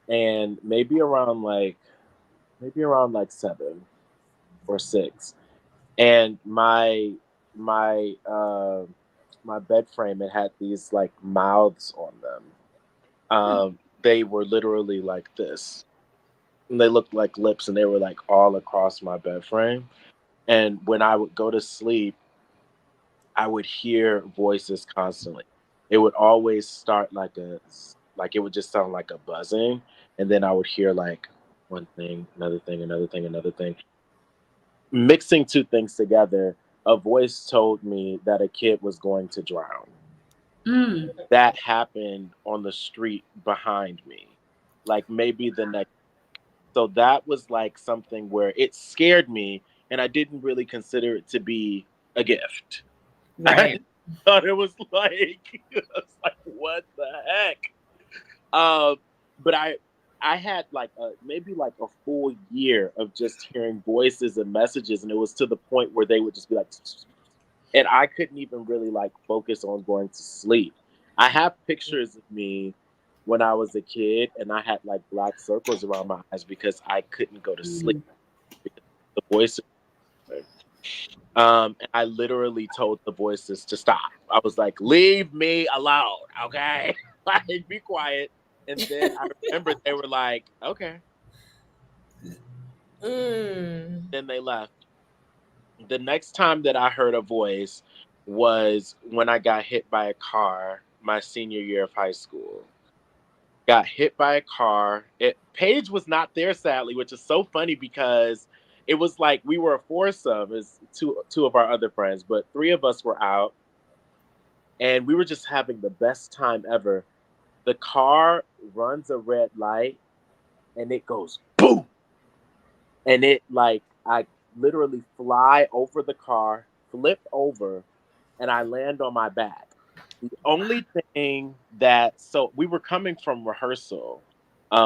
and maybe around like 7 or 6. And my bed frame, it had these like mouths on them. They were literally like this. And they looked like lips and they were like all across my bed frame. And when I would go to sleep, I would hear voices constantly. It would always start like it would just sound like a buzzing, and then I would hear like one thing, another thing, another thing, another thing. Mixing two things together, a voice told me that a kid was going to drown. Mm. That happened on the street behind me, like maybe the next. So that was like something where it scared me, and I didn't really consider it to be a gift. I Right. thought it was like, it's like what the heck? Um, but I had like maybe like a full year of just hearing voices and messages, and it was to the point where they would just be like, and I couldn't even really like focus on going to sleep. I have pictures of me when I was a kid, and I had like black circles around my eyes because I couldn't go to sleep Mm. because the voices. And I literally told the voices to stop. I was like, "Leave me alone, okay? Like, be quiet." And then I remember they were like, "Okay." Mm. Then they left. The next time that I heard a voice was when I got hit by a car my senior year of high school. Got hit by a car. Paige was not there, sadly, which is so funny because it was like we were a foursome, as two of our other friends, but three of us were out and we were just having the best time ever. The car runs a red light and it goes boom, and it like I literally fly over the car, flip over, and I land on my back. The only thing that, so we were coming from rehearsal.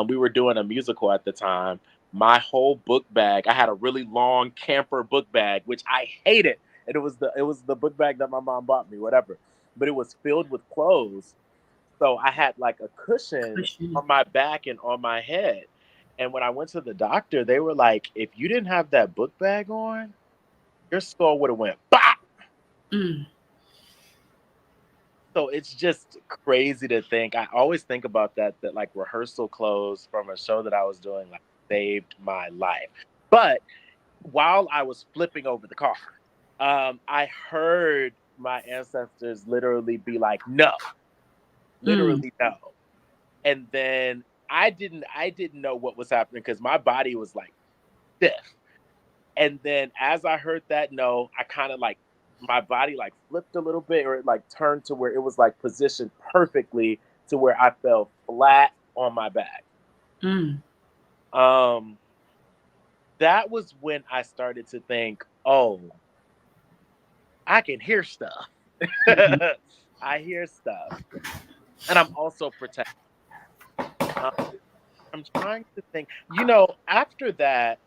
We were doing a musical at the time. My whole book bag, I had a really long camper book bag, which I hated. and it was the book bag that my mom bought me, whatever. But it was filled with clothes, so I had like a cushion Cushion. on my back and on my head. And when I went to the doctor, they were like, "If you didn't have that book bag on, your skull would have went bop." Mm. So it's just crazy to think. I always think about that like rehearsal clothes from a show that I was doing like saved my life. But while I was flipping over the car, I heard my ancestors literally be like, "No, Mm. literally no." And then I didn't know what was happening because my body was like stiff. And then as I heard that no, I kind of like my body like flipped a little bit, or it like turned to where it was like positioned perfectly to where I fell flat on my back. Mm. Um, that was when I started to think, oh, I can hear stuff. Mhm. I hear stuff, and I'm also protected. Um, I'm trying to think. After that,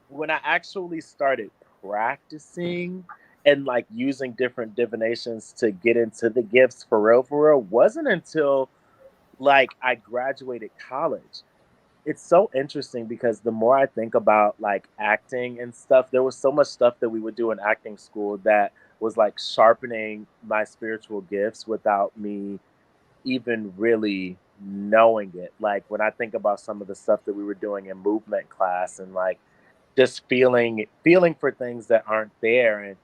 when I actually started practicing and like using different divinations to get into the gifts for real, wasn't until like I graduated college. It's so interesting because the more I think about like acting and stuff, there was so much stuff that we would do in acting school that was like sharpening my spiritual gifts without me even really knowing it. Like when I think about some of the stuff that we were doing in movement class and like just feeling for things that aren't there. And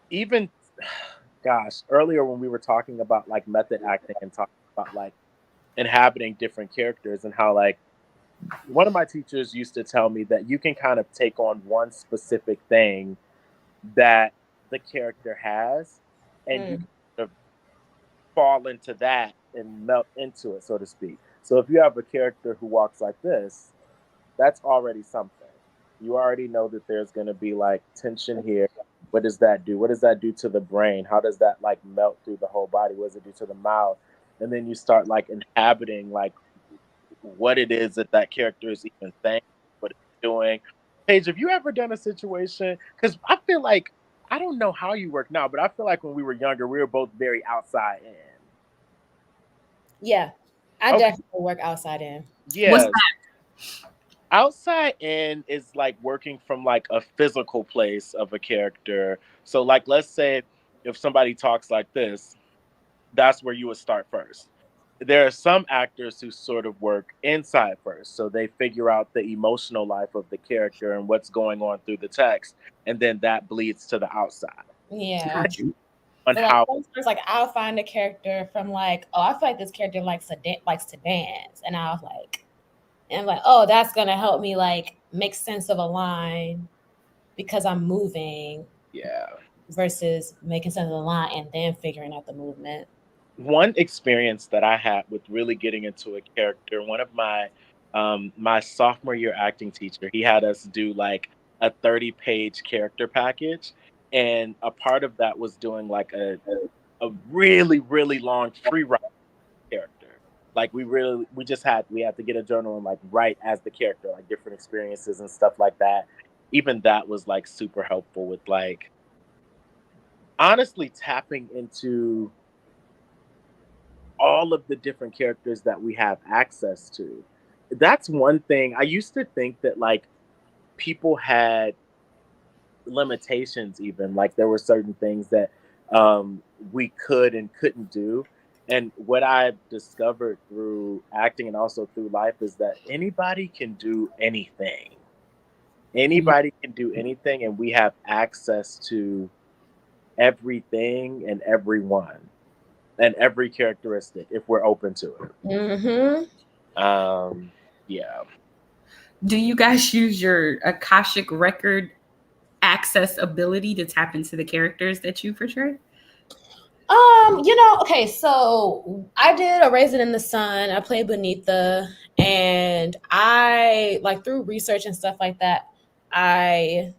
even gosh, earlier when we were talking about like method acting and talking about like inhabiting different characters and how like one of my teachers used to tell me that you can kind of take on one specific thing that the character has and you Mm. can sort of fall into that and melt into it, so to speak. So if you have a character who walks like this, that's already something. You already know that there's going to be like tension here. What does that do? What does that do to the brain? How does that like melt through the whole body? What does it do to the mouth? And then you start like inhabiting like what it is that that character is even saying, what it's doing. Paige, have you ever done a situation? Because I feel like I don't know how you work now, but I feel like when we were younger, we were both very outside in. Yeah, I Okay, definitely work outside in. What's yeah. Outside in is like working from like a physical place of a character. So like let's say if somebody talks like this, that's where you would start first. There are some actors who sort of work inside first. So they figure out the emotional life of the character and what's going on through the text, and then that bleeds to the outside Yeah. got you? on So like how sometimes like I'll find a character from like, oh, I feel like this character likes to dance. And I'm like, oh, that's gonna help me like make sense of a line because I'm moving yeah. versus making sense of the line and then figuring out the movement. One experience that I had with really getting into a character, one of my sophomore year acting teacher, he had us do like a 30-page character package. And a part of that was doing like a really, really long free write character. Like we had to get a journal and like write as the character, like different experiences and stuff like that. Even that was like super helpful with like honestly tapping into all of the different characters that we have access to. That's one thing. I used to think that like people had limitations, even like there were certain things that we could and couldn't do. And what I've discovered through acting and also through life is that anybody can do anything. Mhm. Anybody can do anything, and we have access to everything and everyone and every characteristic if we're open to it. Mm-hmm. Yeah. Do you guys use your Akashic record access ability to tap into the characters that you portray? Okay, so I did A Raisin in the Sun. I played Beneatha, and I like through research and stuff like that, I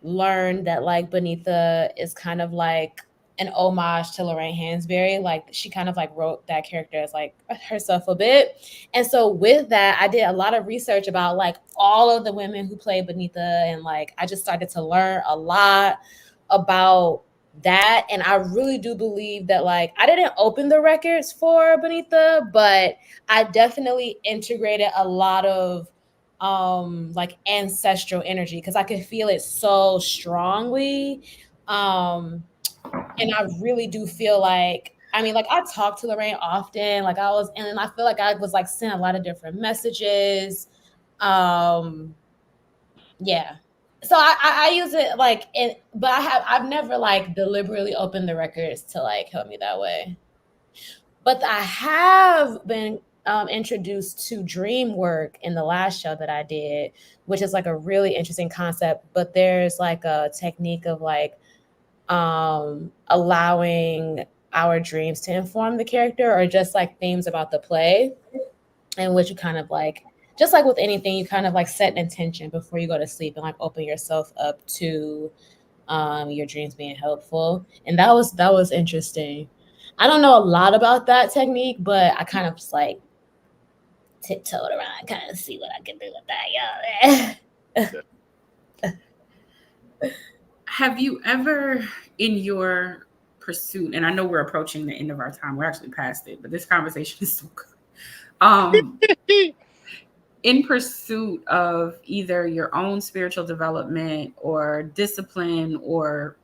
learned that like Beneatha is kind of like an homage to Lorraine Hansberry. Like she kind of like wrote that character as like herself a bit. And so with that, I did a lot of research about like all of the women who played Beneatha, and like I just started to learn a lot about that. And I really do believe that like I didn't open the records for Beneatha, but I definitely integrated a lot of like ancestral energy because I could feel it so strongly. And I really do feel like, I mean, like I talk to Lorraine often, like I was, and I feel like I was like sent a lot of different messages. Yeah. So I use it like in, but I've never like deliberately opened the records to like help me that way. But I have been introduced to dream work in the last show that I did, which is like a really interesting concept. But there's like a technique of like allowing our dreams to inform the character, or just like themes about the play, in which you kind of like, just like with anything, you kind of like set an intention before you go to sleep and like open yourself up to your dreams being helpful. And that was interesting. I don't know a lot about that technique, but I kind of just like tiptoed around, kind of see what I can do with that, y'all. Have you ever, in your pursuit, and I know we're approaching the end of our time, we're actually past it, but this conversation is so good. In pursuit of either your own spiritual development or discipline or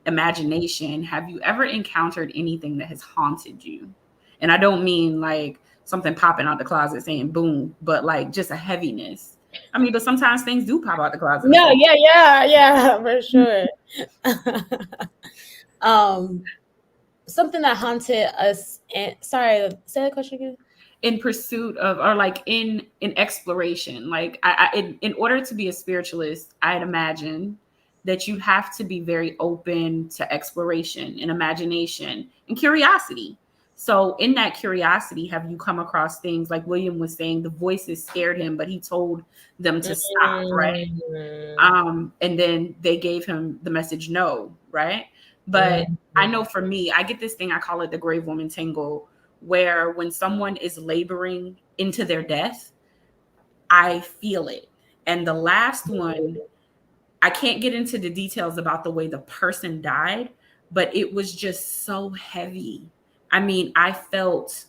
imagination, have you ever encountered anything that has haunted you? And I don't mean like something popping out the closet saying boom, but like just a heaviness. I mean, but sometimes things do pop out the closet. No, yeah, for sure. Something that haunted us. And sorry, say that question again. In pursuit of, or like in exploration, like in order to be a spiritualist, I'd imagine that you have to be very open to exploration and imagination and curiosity. So in that curiosity, have you come across things like William was saying, the voices scared him, but he told them to stop, right? And then they gave him the message no, right? But I know for me, I get this thing, I call it the grave woman tangle, where when someone is laboring into their death, I feel it. And the last one, I can't get into the details about the way the person died, but it was just so heavy. I mean, I felt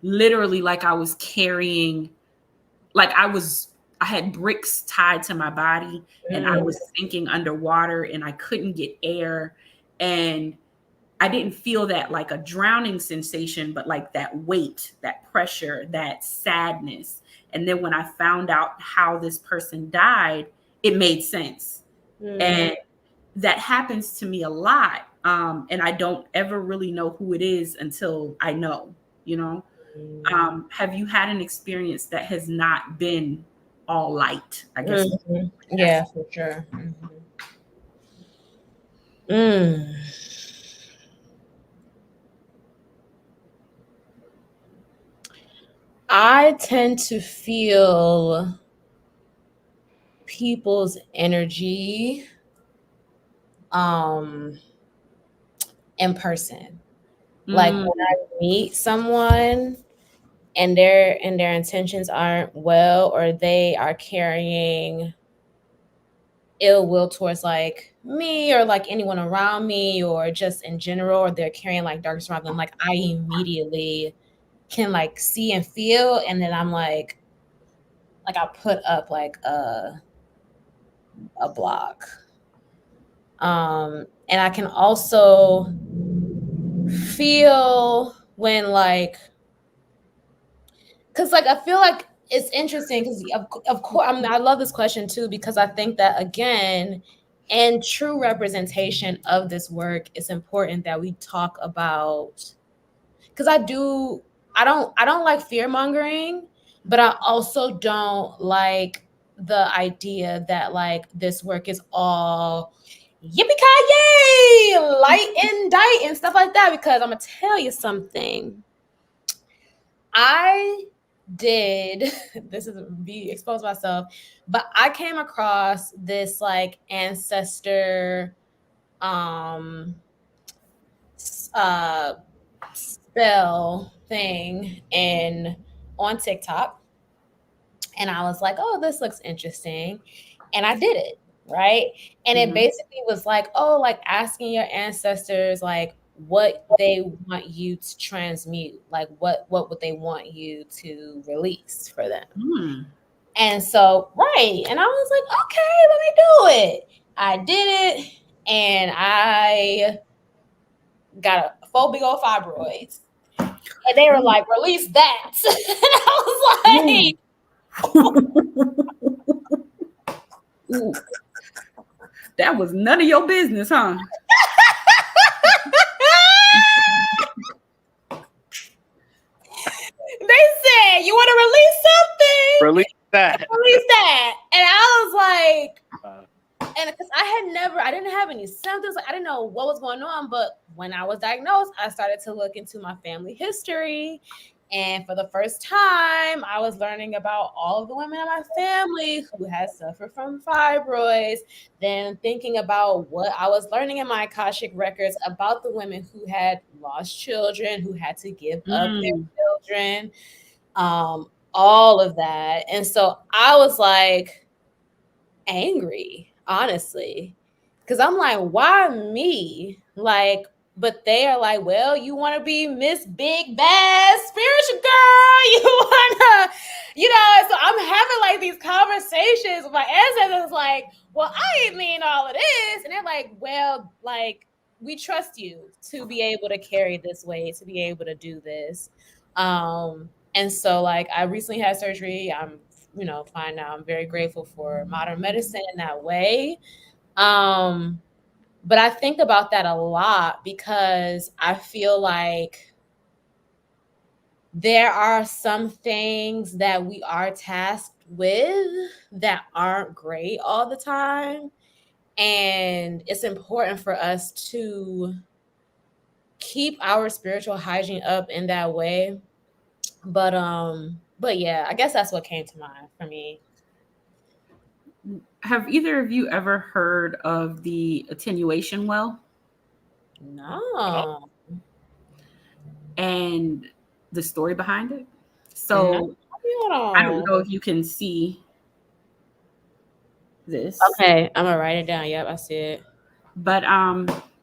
literally like I was carrying, like I had bricks tied to my body and I was sinking underwater and I couldn't get air. And I didn't feel that like a drowning sensation, but like that weight, that pressure, that sadness. And then when I found out how this person died, it made sense. And that happens to me a lot. And I don't ever really know who it is until I know, you know. Have you had an experience that has not been all light, I guess? Yeah, for sure. I tend to feel people's energy in person. Like when I meet someone and their intentions aren't well, or they are carrying ill will towards like me or like anyone around me, or just in general, or they're carrying like darkness around them, like I immediately can like see and feel. And then I'm like I put up like a block. And I can also feel when like, because like I feel like it's interesting because of course I love this question too, because I think that again, in true representation of this work, it's important that we talk about, because I don't like fear mongering, but I also don't like the idea that like this work is all yippee-ki-yay, light and dight and stuff like that. Because I'm gonna tell you something. I did this is be expose myself, but I came across this like ancestor spell thing on TikTok, and I was like, oh, this looks interesting, and I did it, right? And it basically was like, oh, like asking your ancestors like what they want you to transmute, like what would they want you to release for them. And so, right, and I was like, okay, let me do it. I did it, and I got a full big old fibroids. And they were like, release that. And I was like, that was none of your business, huh? They said, you want to release something? Release that. Release that. And I was like, and because I didn't have any symptoms. Like, I didn't know what was going on. But when I was diagnosed, I started to look into my family history. And for the first time, I was learning about all of the women in my family who had suffered from fibroids, then thinking about what I was learning in my Akashic records about the women who had lost children, who had to give up their children, all of that. And so I was like angry, honestly, because I'm like, why me? Like, but they are like, well, you want to be Miss Big Bad Spiritual Girl. You want to, so I'm having like these conversations with my ancestors like, well, I didn't mean all of this. And they're like, well, like, we trust you to be able to carry this weight, to be able to do this. And so like, I recently had surgery. I'm, fine now. I'm very grateful for modern medicine in that way. But I think about that a lot because I feel like there are some things that we are tasked with that aren't great all the time. And it's important for us to keep our spiritual hygiene up in that way. But yeah, I guess that's what came to mind for me. Have either of you ever heard of the attenuation well? No. And the story behind it? So I don't know if you can see this. Okay, I'm gonna write it down. Yep, I see it. But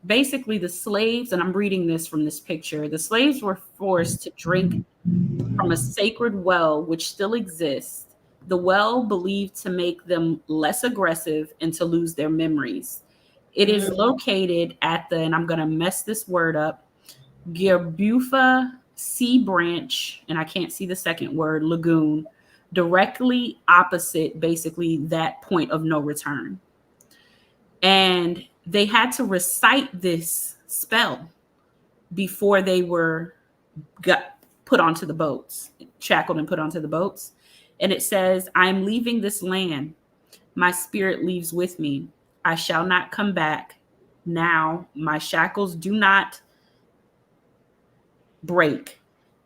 basically the slaves, and I'm reading this from this picture, the slaves were forced to drink from a sacred well which still exists. The well believed to make them less aggressive and to lose their memories. It is located at the, and I'm going to mess this word up, Girbutha Sea Branch, and I can't see the second word, lagoon, directly opposite basically that point of no return. And they had to recite this spell before they got put onto the boats, shackled and put onto the boats. And it says, I am leaving this land. My spirit leaves with me. I shall not come back. Now my shackles do not break.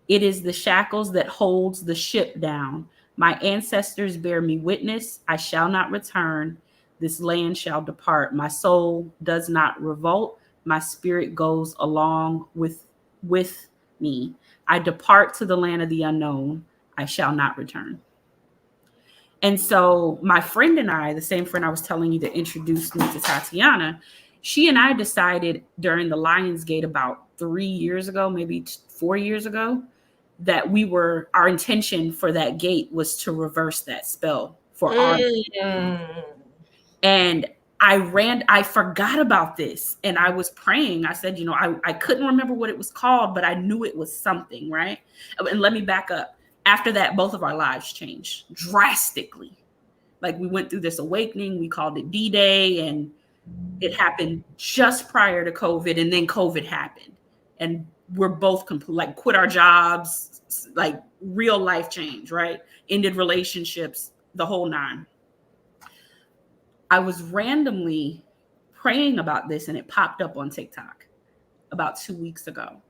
It is the shackles that holds the ship down. My ancestors bear me witness. I shall not return. This land shall depart. My soul does not revolt. My spirit goes along with me. I depart to the land of the unknown. I shall not return. And so my friend and I, the same friend I was telling you that introduced me to Tatiana, she and I decided during the Lionsgate about 3 years ago, maybe 4 years ago, that our intention for that gate was to reverse that spell for our. And I forgot about this, and I was praying. I said, I couldn't remember what it was called, but I knew it was something, right? And let me back up. After that, both of our lives changed drastically. Like, we went through this awakening. We called it D-Day, and it happened just prior to COVID, and then COVID happened. And we're both quit our jobs, like real life change, right? Ended relationships, the whole nine. I was randomly praying about this, and it popped up on TikTok about 2 weeks ago.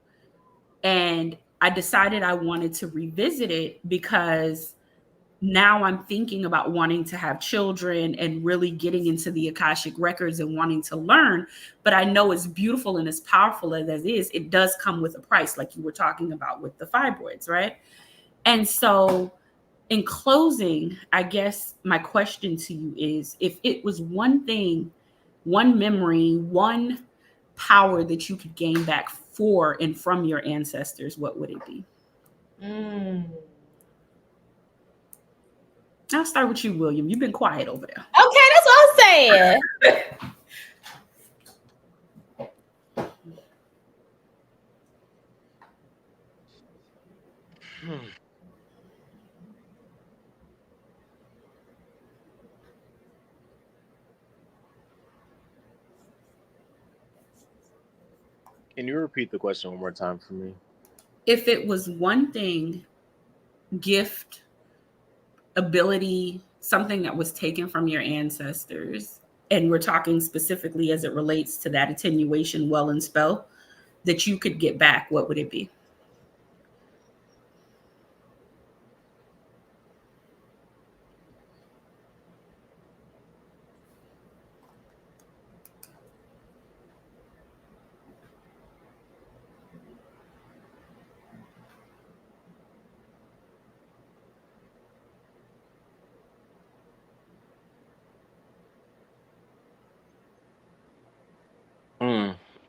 And I decided I wanted to revisit it because now I'm thinking about wanting to have children and really getting into the Akashic records and wanting to learn. But I know as beautiful and as powerful as it is, it does come with a price, like you were talking about with the fibroids, right? And so in closing, I guess my question to you is, if it was one thing, one memory, one power that you could gain back for and from your ancestors, what would it be? I'll start with you, William. You've been quiet over there. Okay, that's what I'm saying. Can you repeat the question one more time for me? If it was one thing, gift, ability, something that was taken from your ancestors, and we're talking specifically as it relates to that attenuation well and spell, that you could get back, what would it be?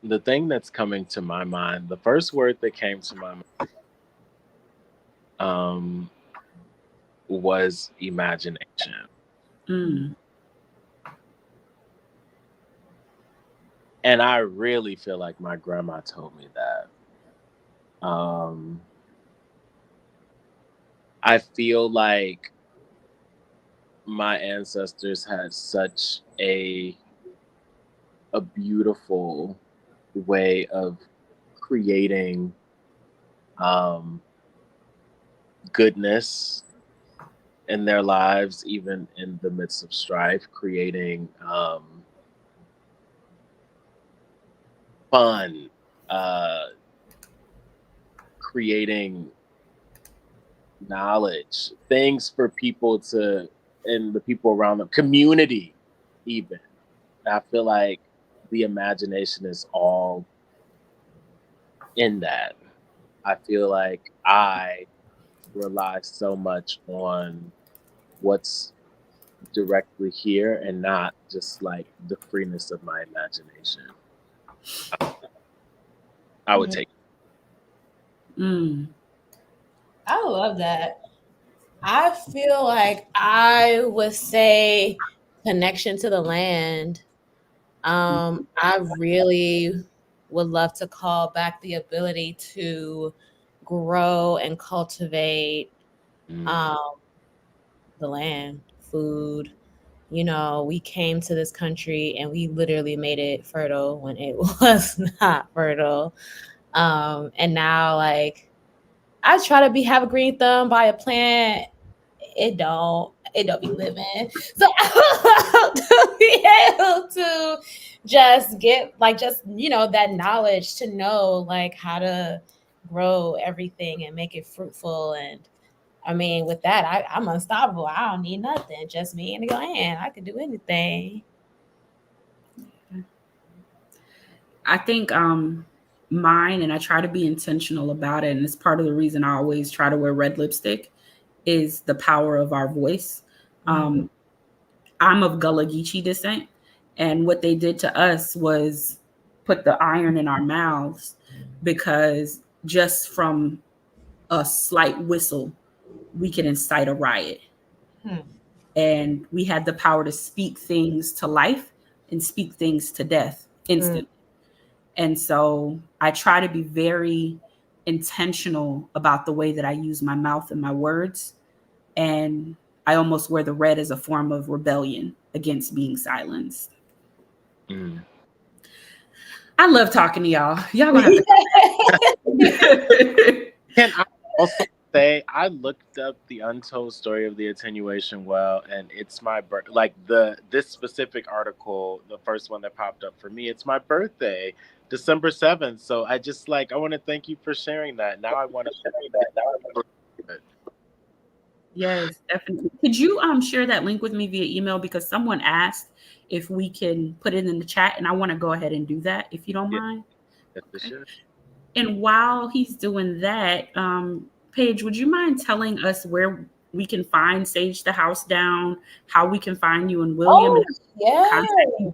The thing that's coming to my mind, the first word that came to my mind was imagination. And I really feel like my grandma told me that. I feel like my ancestors had such a beautiful way of creating goodness in their lives, even in the midst of strife, creating fun, creating knowledge, things for people to, and the people around them, community even. I feel like the imagination is all in that. I feel like I rely so much on what's directly here and not just like the freeness of my imagination. I would take I love that. I feel like I would say connection to the land. I really would love to call back the ability to grow and cultivate the land, food. You know, we came to this country and we literally made it fertile when it was not fertile. And now, like, I try to have a green thumb, buy a plant. It don't be living. So to be able to just get like just that knowledge to know like how to grow everything and make it fruitful. And I mean, with that, I'm unstoppable. I don't need nothing, just me and a land. I could do anything. I think mine, and I try to be intentional about it, and it's part of the reason I always try to wear red lipstick, is the power of our voice. I'm of Gullah Geechee descent, and what they did to us was put the iron in our mouths, because just from a slight whistle, we can incite a riot. And we had the power to speak things to life and speak things to death instantly. And so I try to be very intentional about the way that I use my mouth and my words. And I almost wear the red as a form of rebellion against being silenced. I love talking to y'all. Y'all gonna have to. Can I also say I looked up the untold story of the attenuation well, and it's my like this specific article, the first one that popped up for me. It's my birthday, December 7th. So I just I want to thank you for sharing that. Now I want to share that. Yes, definitely. Could you share that link with me via email, because someone asked if we can put it in the chat, and I want to go ahead and do that if you don't Yeah, mind. yes, for Okay. sure. And while he's doing that, Paige, would you mind telling us where we can find Sage the House Down, how we can find you and William, Oh, and yeah. contact you?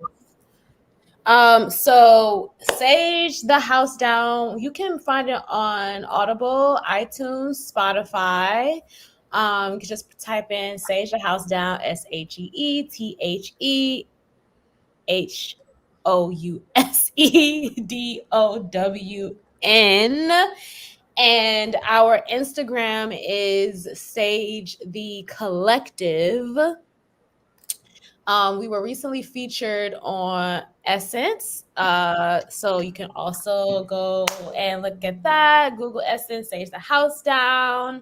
So Sage the House Down, you can find it on Audible, iTunes, Spotify. You can just type in Sage the House Down, SAGETHEHOUSEDOWN. And our Instagram is Sage the Collective. We were recently featured on Essence. So you can also go and look at that. Google Essence, Sage the House Down.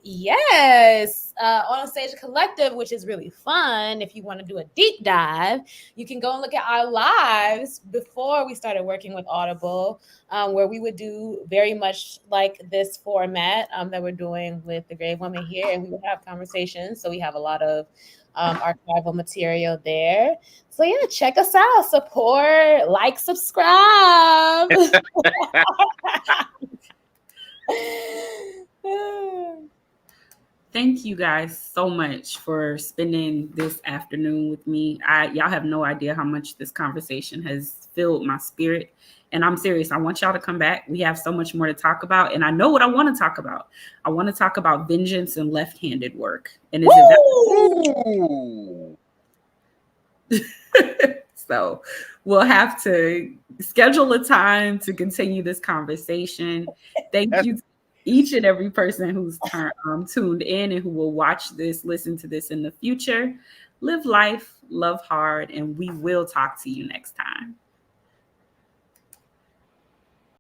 Yes, on Stage Collective, which is really fun. If you want to do a deep dive, you can go and look at our lives before we started working with Audible, where we would do very much like this format that we're doing with the Grave Woman here, and we would have conversations. So we have a lot of archival material there. So yeah, check us out, support, like, subscribe. Thank you guys so much for spending this afternoon with me. Y'all have no idea how much this conversation has filled my spirit. And I'm serious. I want y'all to come back. We have so much more to talk about. And I know what I want to talk about. I want to talk about vengeance and left-handed work. And is it that? So we'll have to schedule a time to continue this conversation. Thank you to each and every person who's tuned in and who will watch this, listen to this in the future. Live life, love hard, and we will talk to you next time.